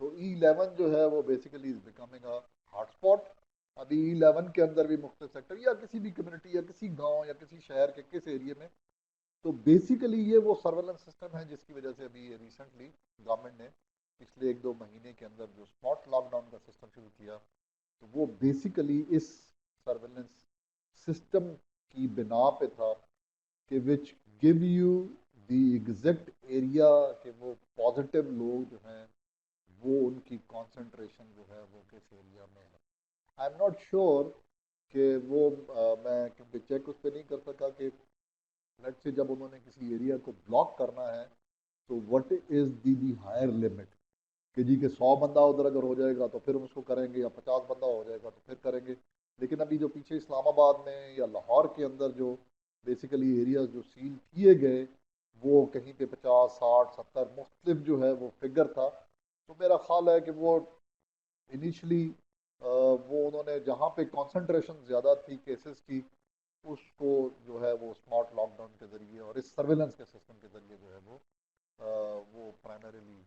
تو E11 جو ہے وہ basically is becoming a hot spot. ابھی E11 کے اندر بھی مختلف sector یا کسی بھی کمیونٹی یا کسی گاؤں یا کسی شہر کے کس ایریے میں، تو بیسیکلی یہ وہ سرویلنس سسٹم ہے جس کی وجہ سے ابھی ریسنٹلی گورنمنٹ نے پچھلے 1-2 مہینے کے اندر جو اسمارٹ لاک ڈاؤن کا سسٹم شروع کیا، تو وہ بیسیکلی اس سرویلنس سسٹم کی بنا پہ تھا کہ which gave you the exact area کہ وہ پازیٹیو لوگ جو ہیں وہ ان کی کانسنٹریشن جو ہے وہ کس ایریا میں ہے. آئی ایم ناٹ شیور کہ وہ میں کیونکہ چیک اس پہ نہیں کر سکا کہ لیٹ سے جب انہوں نے کسی ایریا کو بلاک کرنا ہے تو what is the higher limit کہ جی کہ 100 بندہ ادھر اگر ہو جائے گا تو پھر ہم اس کو کریں گے، یا 50 بندہ ہو جائے گا تو پھر کریں گے. لیکن ابھی جو پیچھے اسلام آباد میں یا لاہور کے اندر جو بیسیکلی ایریاز جو سیل کیے گئے وہ کہیں پہ 50 60 70 مختلف جو ہے وہ فگر تھا. تو میرا خیال ہے کہ وہ انیشلی وہ انہوں نے جہاں پہ کانسنٹریشن زیادہ تھی کیسز کی اس کو جو ہے وہ اسمارٹ لاک ڈاؤن کے ذریعے اور اس سرویلنس کے سسٹم کے ذریعے جو ہے وہ پرائمریلی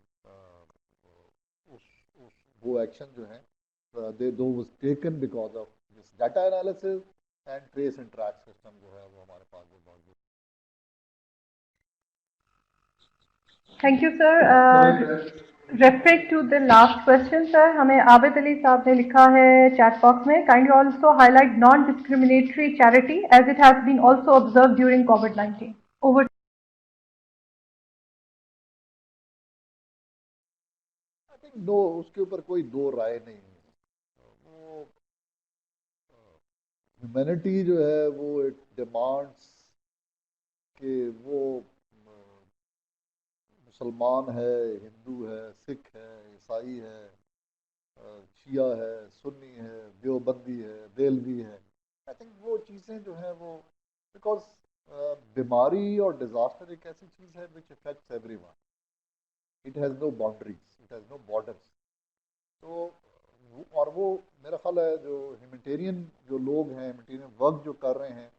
وہ ایکشن جو ہیں دو was taken because of this data analysis and trace and track system جو ہے وہ ہمارے پاس جو موجود. Thank you, sir. Referring to the last question, sir, ہمیں عابد علی صاحب نے لکھا ہے چیٹ باکس میں kindly also highlight non-discriminatory charity as it has been also observed during COVID-19. Over. I think no اس کے اوپر کوئی دو رائے نہیں ہے. وہ ہیومینٹی جو ہے وہ اٹ ڈیمانڈس کہ وہ مسلمان ہے، ہندو ہے، سکھ ہے، عیسائی ہے، شیعہ ہے، سنی ہے، دیوبندی ہے، دیلوی ہے. آئی تھنک وہ چیزیں جو ہیں وہ بیکاز بیماری اور ڈیزاسٹر ایک ایسی چیز ہے which affects every one. It has no boundaries, it has no borders. تو اور وہ میرا خیال ہے جو ہیومینٹیرین جو لوگ ہیں، ہیومینٹیرین ورک جو کر رہے ہیں،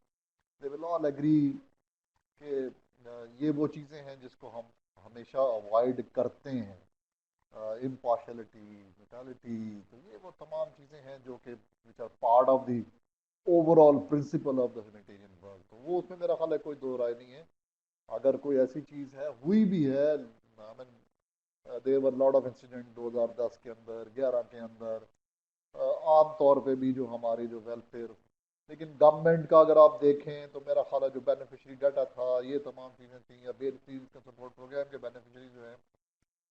دے ول آل ایگری کہ یہ وہ چیزیں ہیں جس کو ہم ہمیشہ اوائڈ کرتے ہیں. امپارشلٹی، نیوٹرلٹی، تو یہ وہ تمام چیزیں ہیں جو کہ which are part of the overall principle of the humanitarian work. تو وہ اس میں میرا خیال ہے کوئی دو رائے نہیں ہے. اگر کوئی ایسی چیز ہے ہوئی بھی ہے، دیر ور لاٹ آف انسیڈنٹ 2010 کے اندر، 11 کے اندر، عام طور پہ بھی جو ہماری جو ویلفیئر، لیکن گورنمنٹ کا اگر آپ دیکھیں تو میرا خیال ہے جو بینیفیشری ڈاٹا تھا، یہ تمام چیزیں تھیں، یا بے چیز کا سپورٹ پروگرام کے بینیفیشری جو ہیں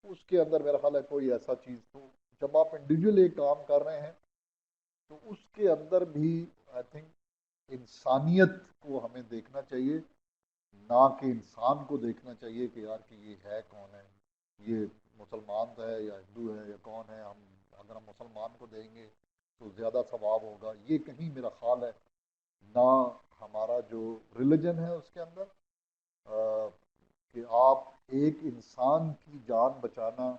اس کے اندر میرا خیال ہے کوئی ایسا چیز. تو جب آپ انڈیویجول ایک کام کر رہے ہیں تو اس کے اندر بھی آئی تھنک انسانیت کو ہمیں دیکھنا چاہیے، نہ کہ انسان کو دیکھنا چاہیے کہ یار کہ یہ ہے کون ہے، یہ مسلمان ہے یا ہندو ہے یا کون ہے. ہم اگر ہم مسلمان کو دیں گے تو زیادہ ثواب ہوگا، یہ کہیں میرا خیال ہے نہ ہمارا جو ریلیجن ہے اس کے اندر کہ آپ ایک انسان کی جان بچانا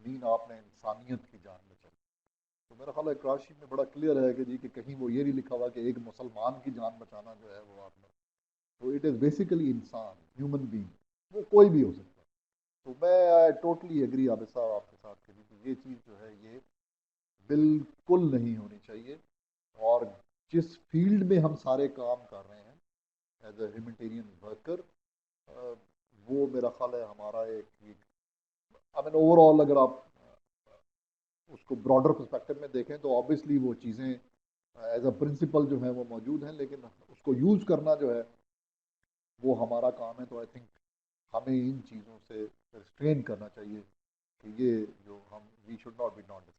مین آپ نے انسانیت کی جان بچائی. تو میرا خیال ہے قرآن شریف میں بڑا کلیئر ہے کہ جی کہ کہیں وہ یہ نہیں لکھا ہوا کہ ایک مسلمان کی جان بچانا جو ہے وہ آپ نے. تو اٹ از بیسیکلی انسان، ہیومن بینگ، وہ کوئی بھی ہو سکتا ہے. تو میں ٹوٹلی ایگری عابد صاحب آپ کے ساتھ کہ یہ چیز جو ہے یہ بالکل نہیں ہونی چاہیے. اور جس فیلڈ میں ہم سارے کام کر رہے ہیں ایز اے ہیومینٹیرین ورکر، وہ میرا خیال ہے ہمارا ایک اوور آل اگر آپ اس کو براڈر پرسپیکٹو میں دیکھیں تو آبویسلی وہ چیزیں ایز اے پرنسپل جو ہیں وہ موجود ہیں، لیکن اس کو یوز کرنا جو ہے وہ ہمارا کام ہے. تو آئی تھنک ہمیں ان چیزوں سے ریسٹرین کرنا چاہیے کہ یہ جو ہم we should not be not discriminate.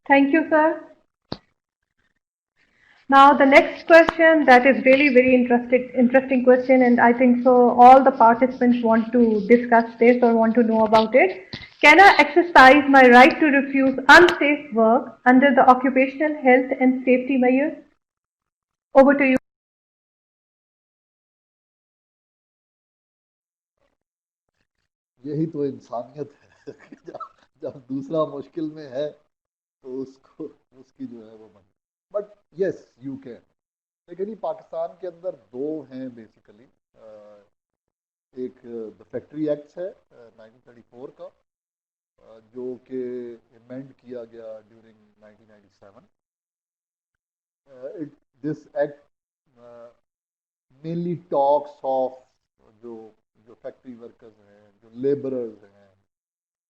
Thank you, sir. Now the next question, that is really very interesting question, and I think so all the participants want to discuss this or want to know about it. Can I exercise my right to refuse unsafe work under the occupational health and safety measures? Over to you. یہی تو انسانیت ہے جب دوسرا مشکل میں ہے تو اس کو اس کی جو ہے وہ من. But yes you can. لیکن پاکستان کے اندر دو ہیں بیسیکلی. ایک دا فیکٹری ایکٹس ہے 1934 کا، جو کہ امینڈ کیا گیا during 1997. This act mainly talks of جو جو فیکٹری ورکرز ہیں، جو لیبررز ہیں،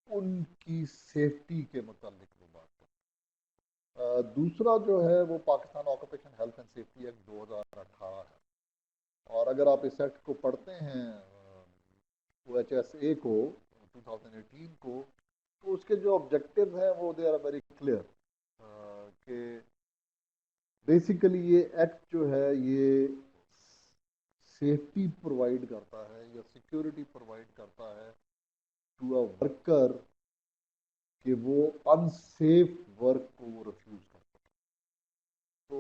ان کی سیفٹی کے متعلق وہ بات کرتے. دوسرا جو ہے وہ Pakistan occupation health and safety act 2018 ہے. اور اگر آپ اس ایکٹ کو پڑھتے ہیں OHSA کو 2018 کو، تو اس کے جو آبجیکٹیو ہیں وہ دے آر ویری کلیئر کہ بیسیکلی یہ ایکٹ جو ہے یہ سیفٹی پرووائڈ کرتا ہے یا سیکیورٹی پرووائڈ کرتا ہے ٹو اے ورکر کہ وہ انسیف ورک کو وہ ریفیوز کرتا ہے. تو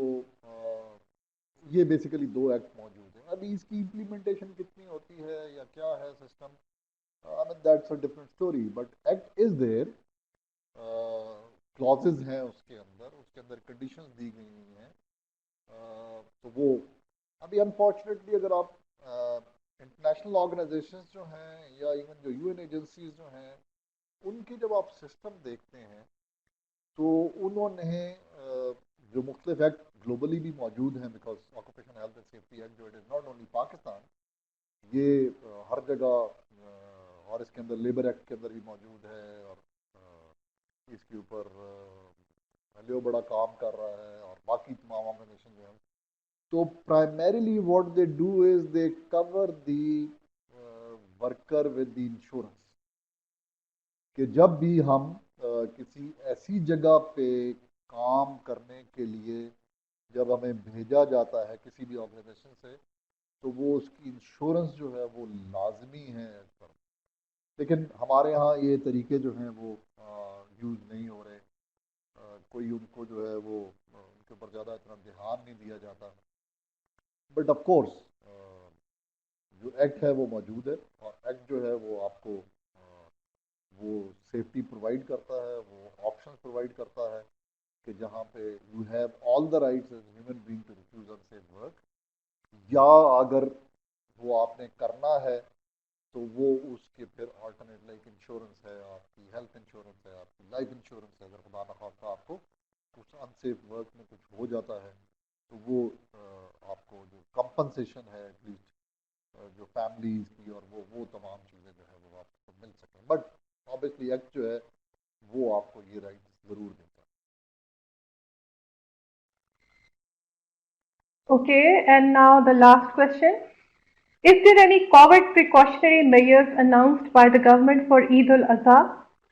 یہ بیسیکلی دو ایکٹ موجود ہیں. ابھی اس کی امپلیمنٹیشن کتنی ہوتی ہے یا کیا ہے system, that's a different story, but act is there. Clauses ہیں اس کے اندر کنڈیشنز دی گئی ہوئی ہیں. تو وہ ابھی انفارچونیٹلی اگر آپ انٹرنیشنل آرگنائزیشنز جو ہیں یا ایون جو UN ایجنسیز جو ہیں، ان کی جب آپ سسٹم دیکھتے ہیں تو انہوں نے جو مختلف ایکٹ گلوبلی بھی موجود ہیں، because occupation health and safety act جو it is not only Pakistan, یہ ہر جگہ، اور اس کے اندر لیبر ایکٹ کے اندر بھی موجود ہے، اور اس کے اوپر لیو بڑا کام کر رہا ہے، اور باقی تمام آرگنائزیشن جو ہیں. تو primarily what they do is they cover the worker with the insurance. کہ جب بھی ہم کسی ایسی جگہ پہ کام کرنے کے لیے جب ہمیں بھیجا جاتا ہے کسی بھی آرگنائزیشن سے، تو وہ اس کی انشورنس جو ہے وہ لازمی ہے. لیکن ہمارے ہاں یہ طریقے جو ہیں وہ یوز نہیں ہو رہے. کوئی ان کو جو ہے وہ ان کے اوپر زیادہ اتنا دھیان نہیں دیا جاتا. بٹ آف کورس جو ایکٹ ہے وہ موجود ہے، اور ایکٹ جو ہے وہ آپ کو وہ سیفٹی پرووائڈ کرتا ہے، وہ آپشنز پرووائڈ کرتا ہے کہ جہاں پہ you have all the rights as human being to refuse unsafe work, یا اگر وہ آپ نے کرنا ہے تو وہ اس کے پھر آلٹرنیٹ لائک انشورنس ہے، آپ کی ہیلتھ انشورنس ہے، آپ کی لائف انشورنس ہے. اگر خدا نخواستہ آپ کو کچھ انسیف ورک میں کچھ ہو جاتا ہے تو وہ آپ کو جو کمپنسیشن ہے ایٹ لیسٹ جو فیملیز کی، اور وہ تمام چیزیں جو ہے وہ آپ کو مل سکیں. بٹ آبویسلی ایکٹ جو ہے وہ آپ کو یہ رائٹ ضرور دیتا ہے. Okay, and now the last question. Is there any COVID precautionary measures announced by the government for Eid al-Adha,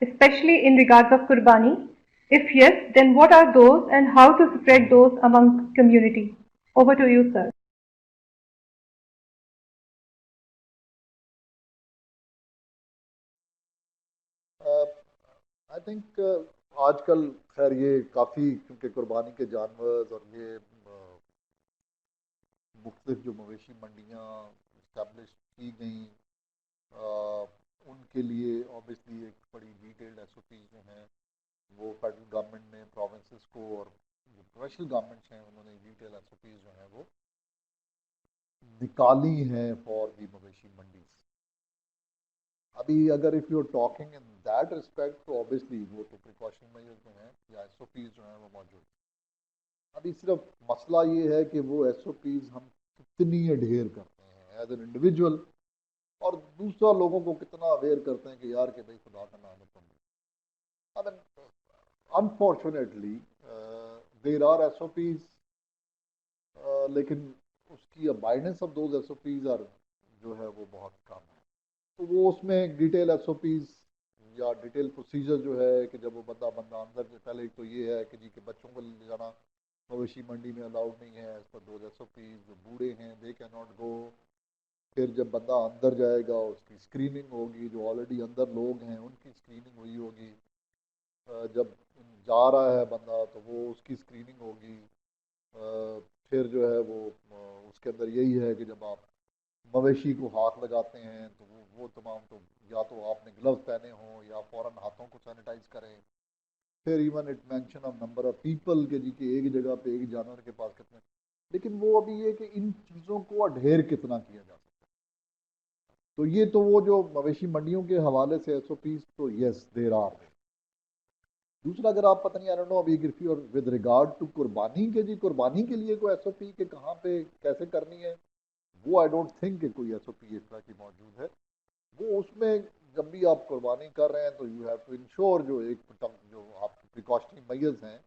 especially in regards of Qurbani? If yes, then what are those and how to spread those among community? Over to you, sir. I think آج کل خیر یہ کافی، کیونکہ قربانی کے جانور اور یہ مختلف جو مویشی منڈیاں اسٹیبلش کی گئیں، ان کے لیے آبویسلی ایک بڑی ڈیٹیلڈ SOPs جو ہیں وہ فیڈرل گورنمنٹ نے پروونسز کو، اور جو پروفیشنل گورنمنٹس ہیں انہوں نے ڈیٹیل SOPs جو ہیں وہ نکالی ہیں فار دی مویشی منڈیز. ابھی اگر if you are talking in that respect تو آبویسلی وہ تو پریکاشن میجرز جو ہیں یا SOPs جو ہیں وہ موجود ہیں. ابھی صرف مسئلہ یہ ہے کہ وہ SOPs ہم کتنی اڈھیر کرتے ہیں ایز این انڈیویجول، اور دوسرا لوگوں کو کتنا اویئر کرتے ہیں کہ یار کہ بھائی خدا کا نام ہے تم. انفارچونیٹلی دیر آر SOPs، لیکن اس کی ابائڈنس آف دوز SOPs آر جو ہے وہ بہت کم ہے. تو وہ اس میں ڈیٹیل SOPs یا ڈیٹیل پروسیجر جو ہے کہ جب وہ بندہ اندر سے پہلے تو یہ ہے کہ جی کہ بچوں کو لے جانا مویشی منڈی میں الاؤڈ نہیں ہے ایز پر دوز SOPs. جو بوڑھے ہیں دے کین ناٹ گو. پھر جب بندہ اندر جائے گا اس کی اسکریننگ ہوگی، جو آلریڈی اندر لوگ ہیں ان کی اسکریننگ ہوئی ہوگی. جب جا رہا ہے بندہ تو وہ اس کی اسکریننگ ہوگی. پھر جو ہے وہ اس کے اندر یہی ہے کہ جب آپ مویشی کو ہاتھ لگاتے ہیں تو وہ تمام تو یا تو آپ نے گلوز پہنے ہوں یا فوراً ہاتھوں کو سینیٹائز کریں. پھر even it mention of number of people کہ جی کہ ایک جگہ پہ ایک جانور کے پاس کتنے. لیکن وہ ابھی یہ کہ ان چیزوں کو اڈھیر کتنا کیا جا سکتا ہے. تو یہ تو وہ جو مویشی منڈیوں کے حوالے سے ایس او پیز تو یس دیر آر. دوسرا اگر آپ پتہ نہیں آئی ڈونٹ نو ابھی گرفی اور ود ریگارڈ ٹو قربانی کے جی قربانی کے لیے کوئی ایس او پی کہ کہاں پہ کیسے کرنی ہے وہ آئی ڈونٹ تھنک کہ کوئی ایس او پی اس طرح کی موجود ہے. وہ اس میں جب بھی آپ قربانی کر رہے ہیں تو یو ہیو ٹو انشور جو ایک جو آپ کی پریکاشنری میئرز ہیں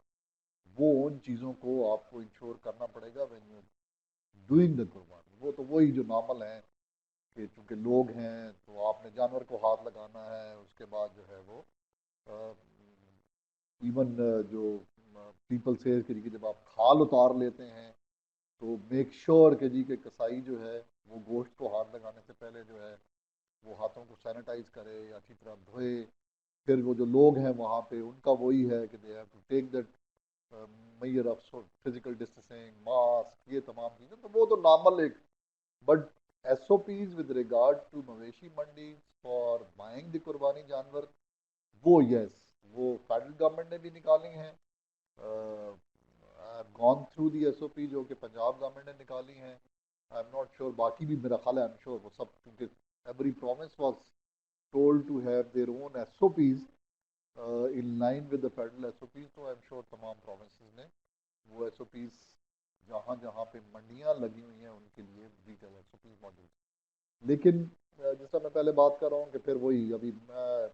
وہ ان چیزوں کو آپ کو انشور کرنا پڑے گا وین یو ڈوئنگ دا قربانی. وہ تو وہی جو نارمل ہیں کہ چونکہ لوگ ہیں تو آپ نے جانور کو ہاتھ لگانا ہے. اس کے بعد جو ہے وہ ایون جو پیپل سیز کے جب آپ کھال اتار لیتے ہیں تو میک شور کہ جی کہ کسائی جو ہے وہ گوشت کو ہاتھ لگانے سے پہلے جو ہے وہ ہاتھوں کو سینیٹائز کرے یا اچھی طرح دھوئے. پھر وہ جو لوگ ہیں وہاں پہ ان کا وہی ہے کہ they have to take that measure of physical distancing mask یہ تمام چیزیں تو وہ تو نارمل ایک. But S O Ps with regard to مویشی منڈی فار بائنگ دی قربانی جانور وہ یس وہ فیڈرل گورنمنٹ نے بھی نکالی ہیں. Gone through the S O P جو کہ پنجاب گورنمنٹ نے نکالی ہیں. آئی ایم ناٹ شیور باقی بھی میرا خیال ہے آئی ایم شیور وہ سب کیونکہ every province was told to have their own S O Ps in line with the federal S O Ps. تو آئی ایم شیور تمام پروونسز نے وہ ایس او پیز جہاں جہاں پہ منڈیاں لگی ہوئی ہیں ان کے لیے ڈیٹیل ایس او پیز موجود ہیں. لیکن جس طرح میں پہلے بات کر رہا ہوں کہ پھر وہی ابھی میں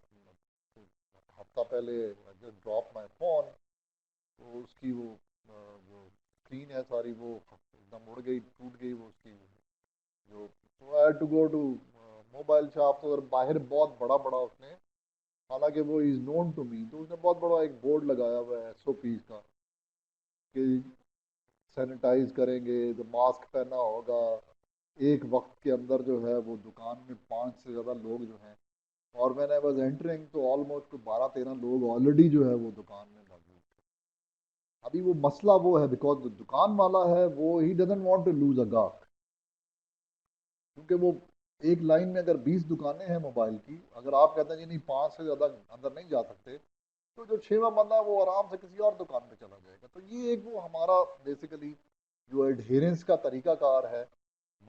ہفتہ پہلے ڈراپ مائی فون تو اس کی وہ جو اسکرین ہے ساری وہ ایک دم اڑ گئی ٹوٹ گئی وہ اس کی جو تو I to go to mobile shop. تو اگر باہر بہت بڑا بڑا اس نے حالانکہ وہ از نون ٹو می تو اس نے بہت بڑا ایک بورڈ لگایا ہوا ہے ایس او پیز کا کہ سینیٹائز کریں گے تو ماسک پہنا ہوگا. ایک وقت کے اندر جو ہے وہ دکان میں 5 سے زیادہ لوگ جو ہیں اور میں نے واز اینٹرنگ تو آلموسٹ 12-13 لوگ آلریڈی جو ہے وہ دکان میں موجود تھے. ابھی وہ مسئلہ وہ ہے بیکاز جو دکان والا ہے وہ ہی doesn't want to lose a گاہک کیونکہ وہ ایک لائن میں اگر 20 دکانیں ہیں موبائل کی اگر آپ کہتے ہیں جی نہیں 5 سے زیادہ اندر نہیں جا سکتے تو جو 6واں بندہ ہے وہ آرام سے کسی اور دکان پہ چلا جائے گا. تو یہ ایک وہ ہمارا بیسیکلی جو ایڈہیرنس کا طریقہ کار ہے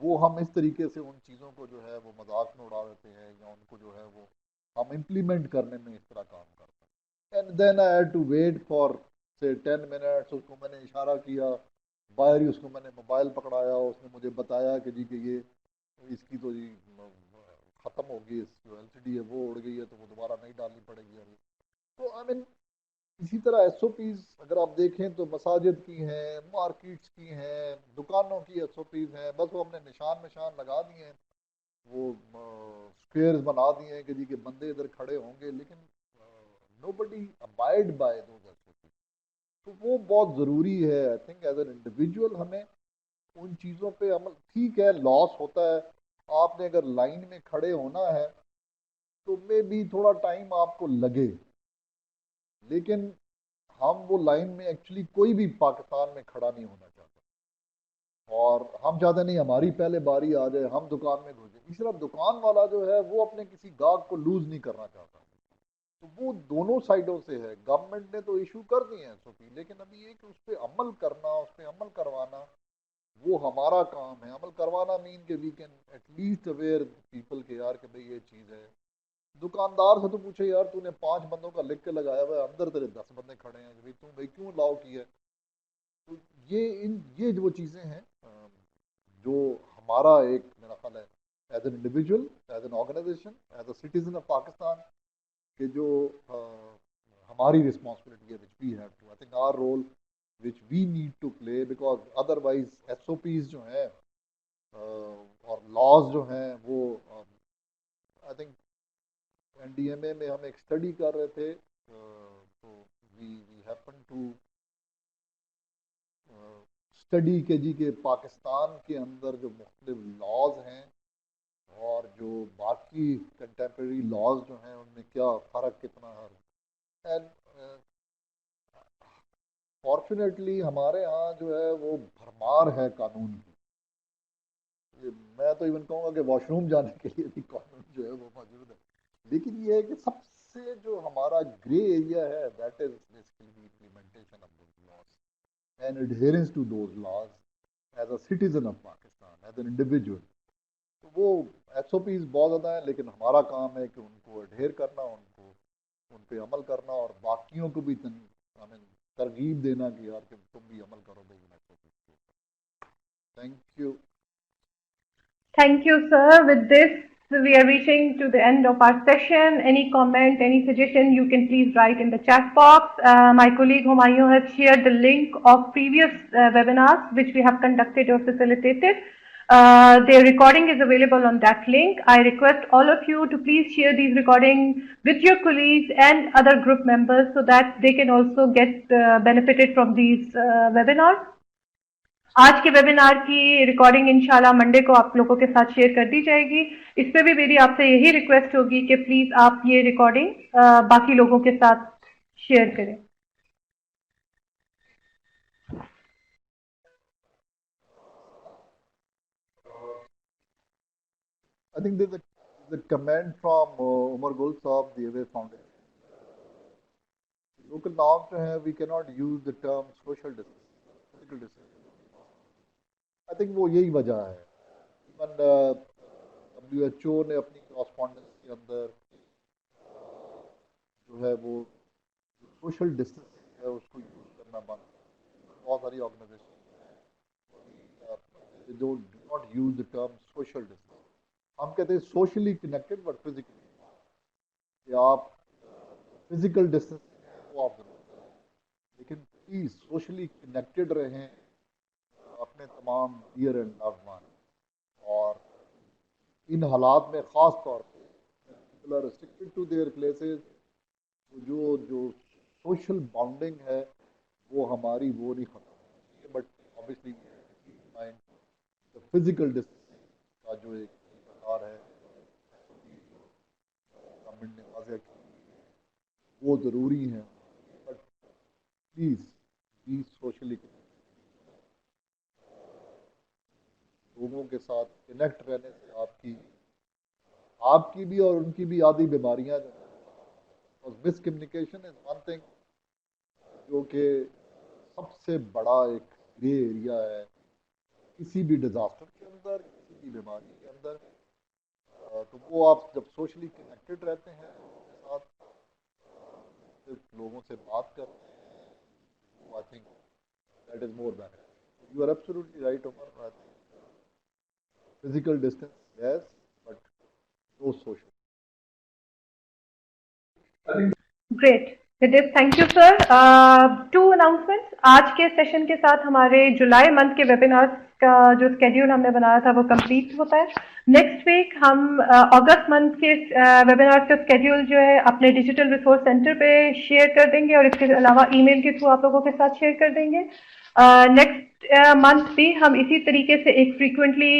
وہ ہم اس طریقے سے ان چیزوں کو جو ہے وہ مذاق میں اڑا دیتے ہیں یا ان کو جو ہے وہ ہم امپلیمنٹ کرنے میں اس طرح کام کرتے ہیں. And then I had to wait for سے 10 منٹس. اس کو میں نے اشارہ کیا باہر ہی اس کو میں نے موبائل پکڑایا اس نے مجھے بتایا کہ جی کہ یہ اس کی تو جی ختم ہوگی اس جو ایل سی ڈی ہے وہ اڑ گئی ہے تو وہ دوبارہ نہیں ڈالنی پڑے گی. تو آئی مین اسی طرح ایس او پیز اگر آپ دیکھیں تو مساجد کی ہیں مارکیٹس کی ہیں دکانوں کی ایس او پیز ہیں بس وہ ہم نے نشان لگا دیے ہیں وہ اسکوئرز بنا دیے ہیں کہ جی کہ بندے ادھر کھڑے ہوں گے لیکن nobody abide by those S O Ps. تو وہ بہت ضروری ہے I think as an individual ہمیں ان چیزوں پہ عمل. ٹھیک ہے لاس ہوتا ہے آپ نے اگر لائن میں کھڑے ہونا ہے تو میں بھی تھوڑا ٹائم آپ کو لگے لیکن ہم وہ لائن میں ایکچولی کوئی بھی پاکستان میں کھڑا نہیں ہونا چاہتا اور ہم چاہتے نہیں ہماری پہلے باری آ جائے ہم دکان میں گھسیں. اس طرح دکان والا جو ہے وہ اپنے کسی گاہک کو لوز نہیں کرنا چاہتا. تو وہ دونوں سائڈوں سے ہے. گورنمنٹ نے تو ایشو کر دیے ہیں ایس او پی لیکن ابھی یہ کہ اس پہ عمل کرنا اس پہ عمل کروانا وہ ہمارا کام ہے. عمل کروانا مین کہ we can at least aware people کے یار کہ بھئی یہ چیز ہے. دکاندار سے تو پوچھے یار تو نے 5 بندوں کا لکھ کے لگایا ہوا ہے اندر تیرے 10 بندے کھڑے ہیں کہ تم بھائی کیوں لاؤ کی ہے. تو یہ جو چیزیں ہیں جو ہمارا ایک میرا خیال ہے as an individual as an organization as a citizen of Pakistan کہ جو ہماری رسپانسبلٹی ہے which we have to I think our role which we need to play because otherwise S O Ps جو ہیں اور لاز جو ہیں وہ I think N D M A میں ہم ایک اسٹڈی کر رہے تھے تو وی ہیپن ٹو اسٹڈی کے جی کہ پاکستان کے اندر جو مختلف لاز ہیں اور جو باقی کنٹمپریری لاز جو ہیں ان میں کیا فرق کتنا ہے. اینڈ فارچونیٹلی ہمارے ہاں جو ہے وہ بھرمار ہے قانون کی. میں تو ایون کہوں گا کہ واش روم جانے کے لیے بھی قانون جو ہے وہ موجود ہے لیکن یہ ہے کہ سب سے جو ہمارا گرے ایریا ہے that is basically the implementation of those laws and adherence to those laws as a citizen of Pakistan as an individual. وہ SOPs بہت زیادہ ہیں، لیکن ہمارا کام ہے کہ ان کو اڈھیر کرنا، ان پہ عمل کرنا، اور باقیوں کو بھی ترغیب دینا کہ یار کہ تم بھی عمل کرو بھائی SOPs کے اوپر. Thank you. Thank you, sir. With this, we are reaching to the end of our session. Any comment, any suggestion, you can please write in the chat box. My colleague Humayun has shared the link of previous webinars which we have conducted or facilitated. Their recording is available on that link. I request all of you to please share these recordings with your colleagues and other group members so that they can also get benefited from these webinars. آج کے webinar کی recording انشاءاللہ Monday کو آپ لوگوں کے ساتھ share کر دی جائے گی. اس پہ بھی میری آپ سے یہی ریکویسٹ ہوگی کہ پلیز آپ یہ ریکارڈنگ باقی لوگوں کے ساتھ شیئر کریں. I think there's a comment from Umar Gul Saab, the Away Foundation. Local norms جو ہیں, we cannot use the term social distance, physical distance. I think وہ یہی وجہ ہے. Even WHO نے اپنی correspondence کے اندر جو ہے وہ social distance ہے اس کو یوز کرنا بند. بہت ساری organization they do not use the term social distance. ہم کہتے ہیں سوشلی کنیکٹڈ بٹ فزیکلی. کہ آپ فزیکل ڈسٹینس وہ آپ ضرور کریں, لیکن پلیز سوشلی کنیکٹڈ رہیں اپنے تمام ڈیئر اینڈ لوڈ ون. اور ان حالات میں خاص طور پہ people are restricted to their places. جو سوشل بانڈنگ ہے وہ ہماری وہ نہیں ختم ہوتی ہے, بٹ obviously فزیکل ڈسٹینس کا جو ایک ہے گورنمنٹ نے واضح کی وہ ضروری ہے, بٹ پلیز بی سوشلی لوگوں کے ساتھ کنیکٹ رہنے سے آپ کی بھی اور ان کی بھی آدھی بیماریاں جو ہیں. مس کمیونیکیشن از ون تھنگ جو کہ سب سے بڑا ایک گرے ایریا ہے کسی بھی ڈیزاسٹر کے اندر, کسی بھی بیماری کے اندر. تو وہ آپ جب سوشلی کنیکٹڈ رہتے ہیں ان کے ساتھ لوگوں سے بات کرتے ہیں, I think that is more benefit. You are absolutely right Umar. Physical distance yes, but no social. Great. Thank you sir. 2 announcements. آج کے سیشن کے ساتھ ہمارے جولائی منتھ کے ویبینار کا جو اسکیڈیول ہم نے بنایا تھا وہ کمپلیٹ ہوتا ہے. نیکسٹ ویک ہم اگست منتھ کے ویبینار کا اسکیڈیول جو ہے اپنے ڈیجیٹل ریسورس سینٹر پہ شیئر کر دیں گے, اور اس کے علاوہ ای میل کے تھرو آپ لوگوں کے ساتھ شیئر کر دیں گے. نیکسٹ منتھ بھی ہم اسی طریقے سے ایک فریکوینٹلی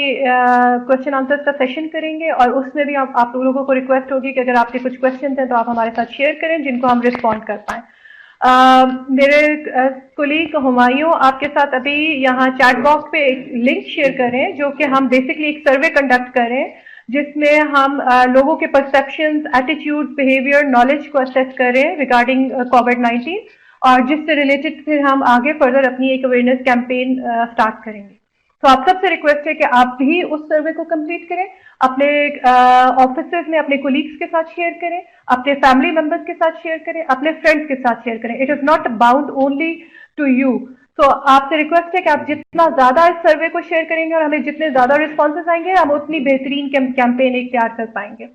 کوشچن آنسر کا سیشن کریں گے, اور اس میں بھی آپ لوگوں کو ریکویسٹ ہوگی کہ اگر آپ کے کچھ کوشچنز ہیں تو آپ ہمارے ساتھ شیئر کریں جن کو ہم رسپونڈ کر پائیں. میرے کولیگ ہمایوں آپ کے ساتھ ابھی یہاں چیٹ باکس پہ ایک لنک شیئر کریں جو کہ ہم بیسکلی ایک سروے کنڈکٹ کریں جس میں ہم لوگوں کے پرسیپشنز, ایٹیٹیوڈ, بہیویئر, نالج کو اسیس کریں ریگارڈنگ کووڈ-19, اور جس سے ریلیٹڈ پھر ہم آگے فردر اپنی ایک اویئرنیس کیمپین اسٹارٹ کریں گے. تو آپ سب سے ریکویسٹ ہے کہ آپ بھی اس سروے کو کمپلیٹ کریں, اپنے آفیسز میں اپنے کولیگس کے ساتھ شیئر کریں, اپنے فیملی ممبرس کے ساتھ شیئر کریں, اپنے فرینڈس کے ساتھ شیئر کریں. It is not bound only to you. تو آپ سے ریکویسٹ ہے کہ آپ جتنا زیادہ اس سروے کو شیئر کریں گے اور ہمیں جتنے زیادہ رسپانسز آئیں گے ہم اتنی بہترین کیمپین ایک تیار کر پائیں گے.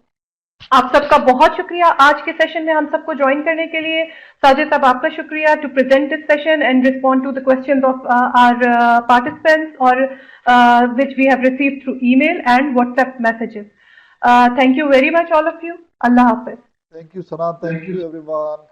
آپ سب کا بہت شکریہ آج کے سیشن میں ہم سب کو جوائن کرنے کے لیے. ساجد صاحب آپ کا شکریہ to present this session and respond to the questions of our participants اور which we have received through email and WhatsApp messages. Thank you very much all of you. Allah Hafiz. Thank you, Sana. Thank you, everyone.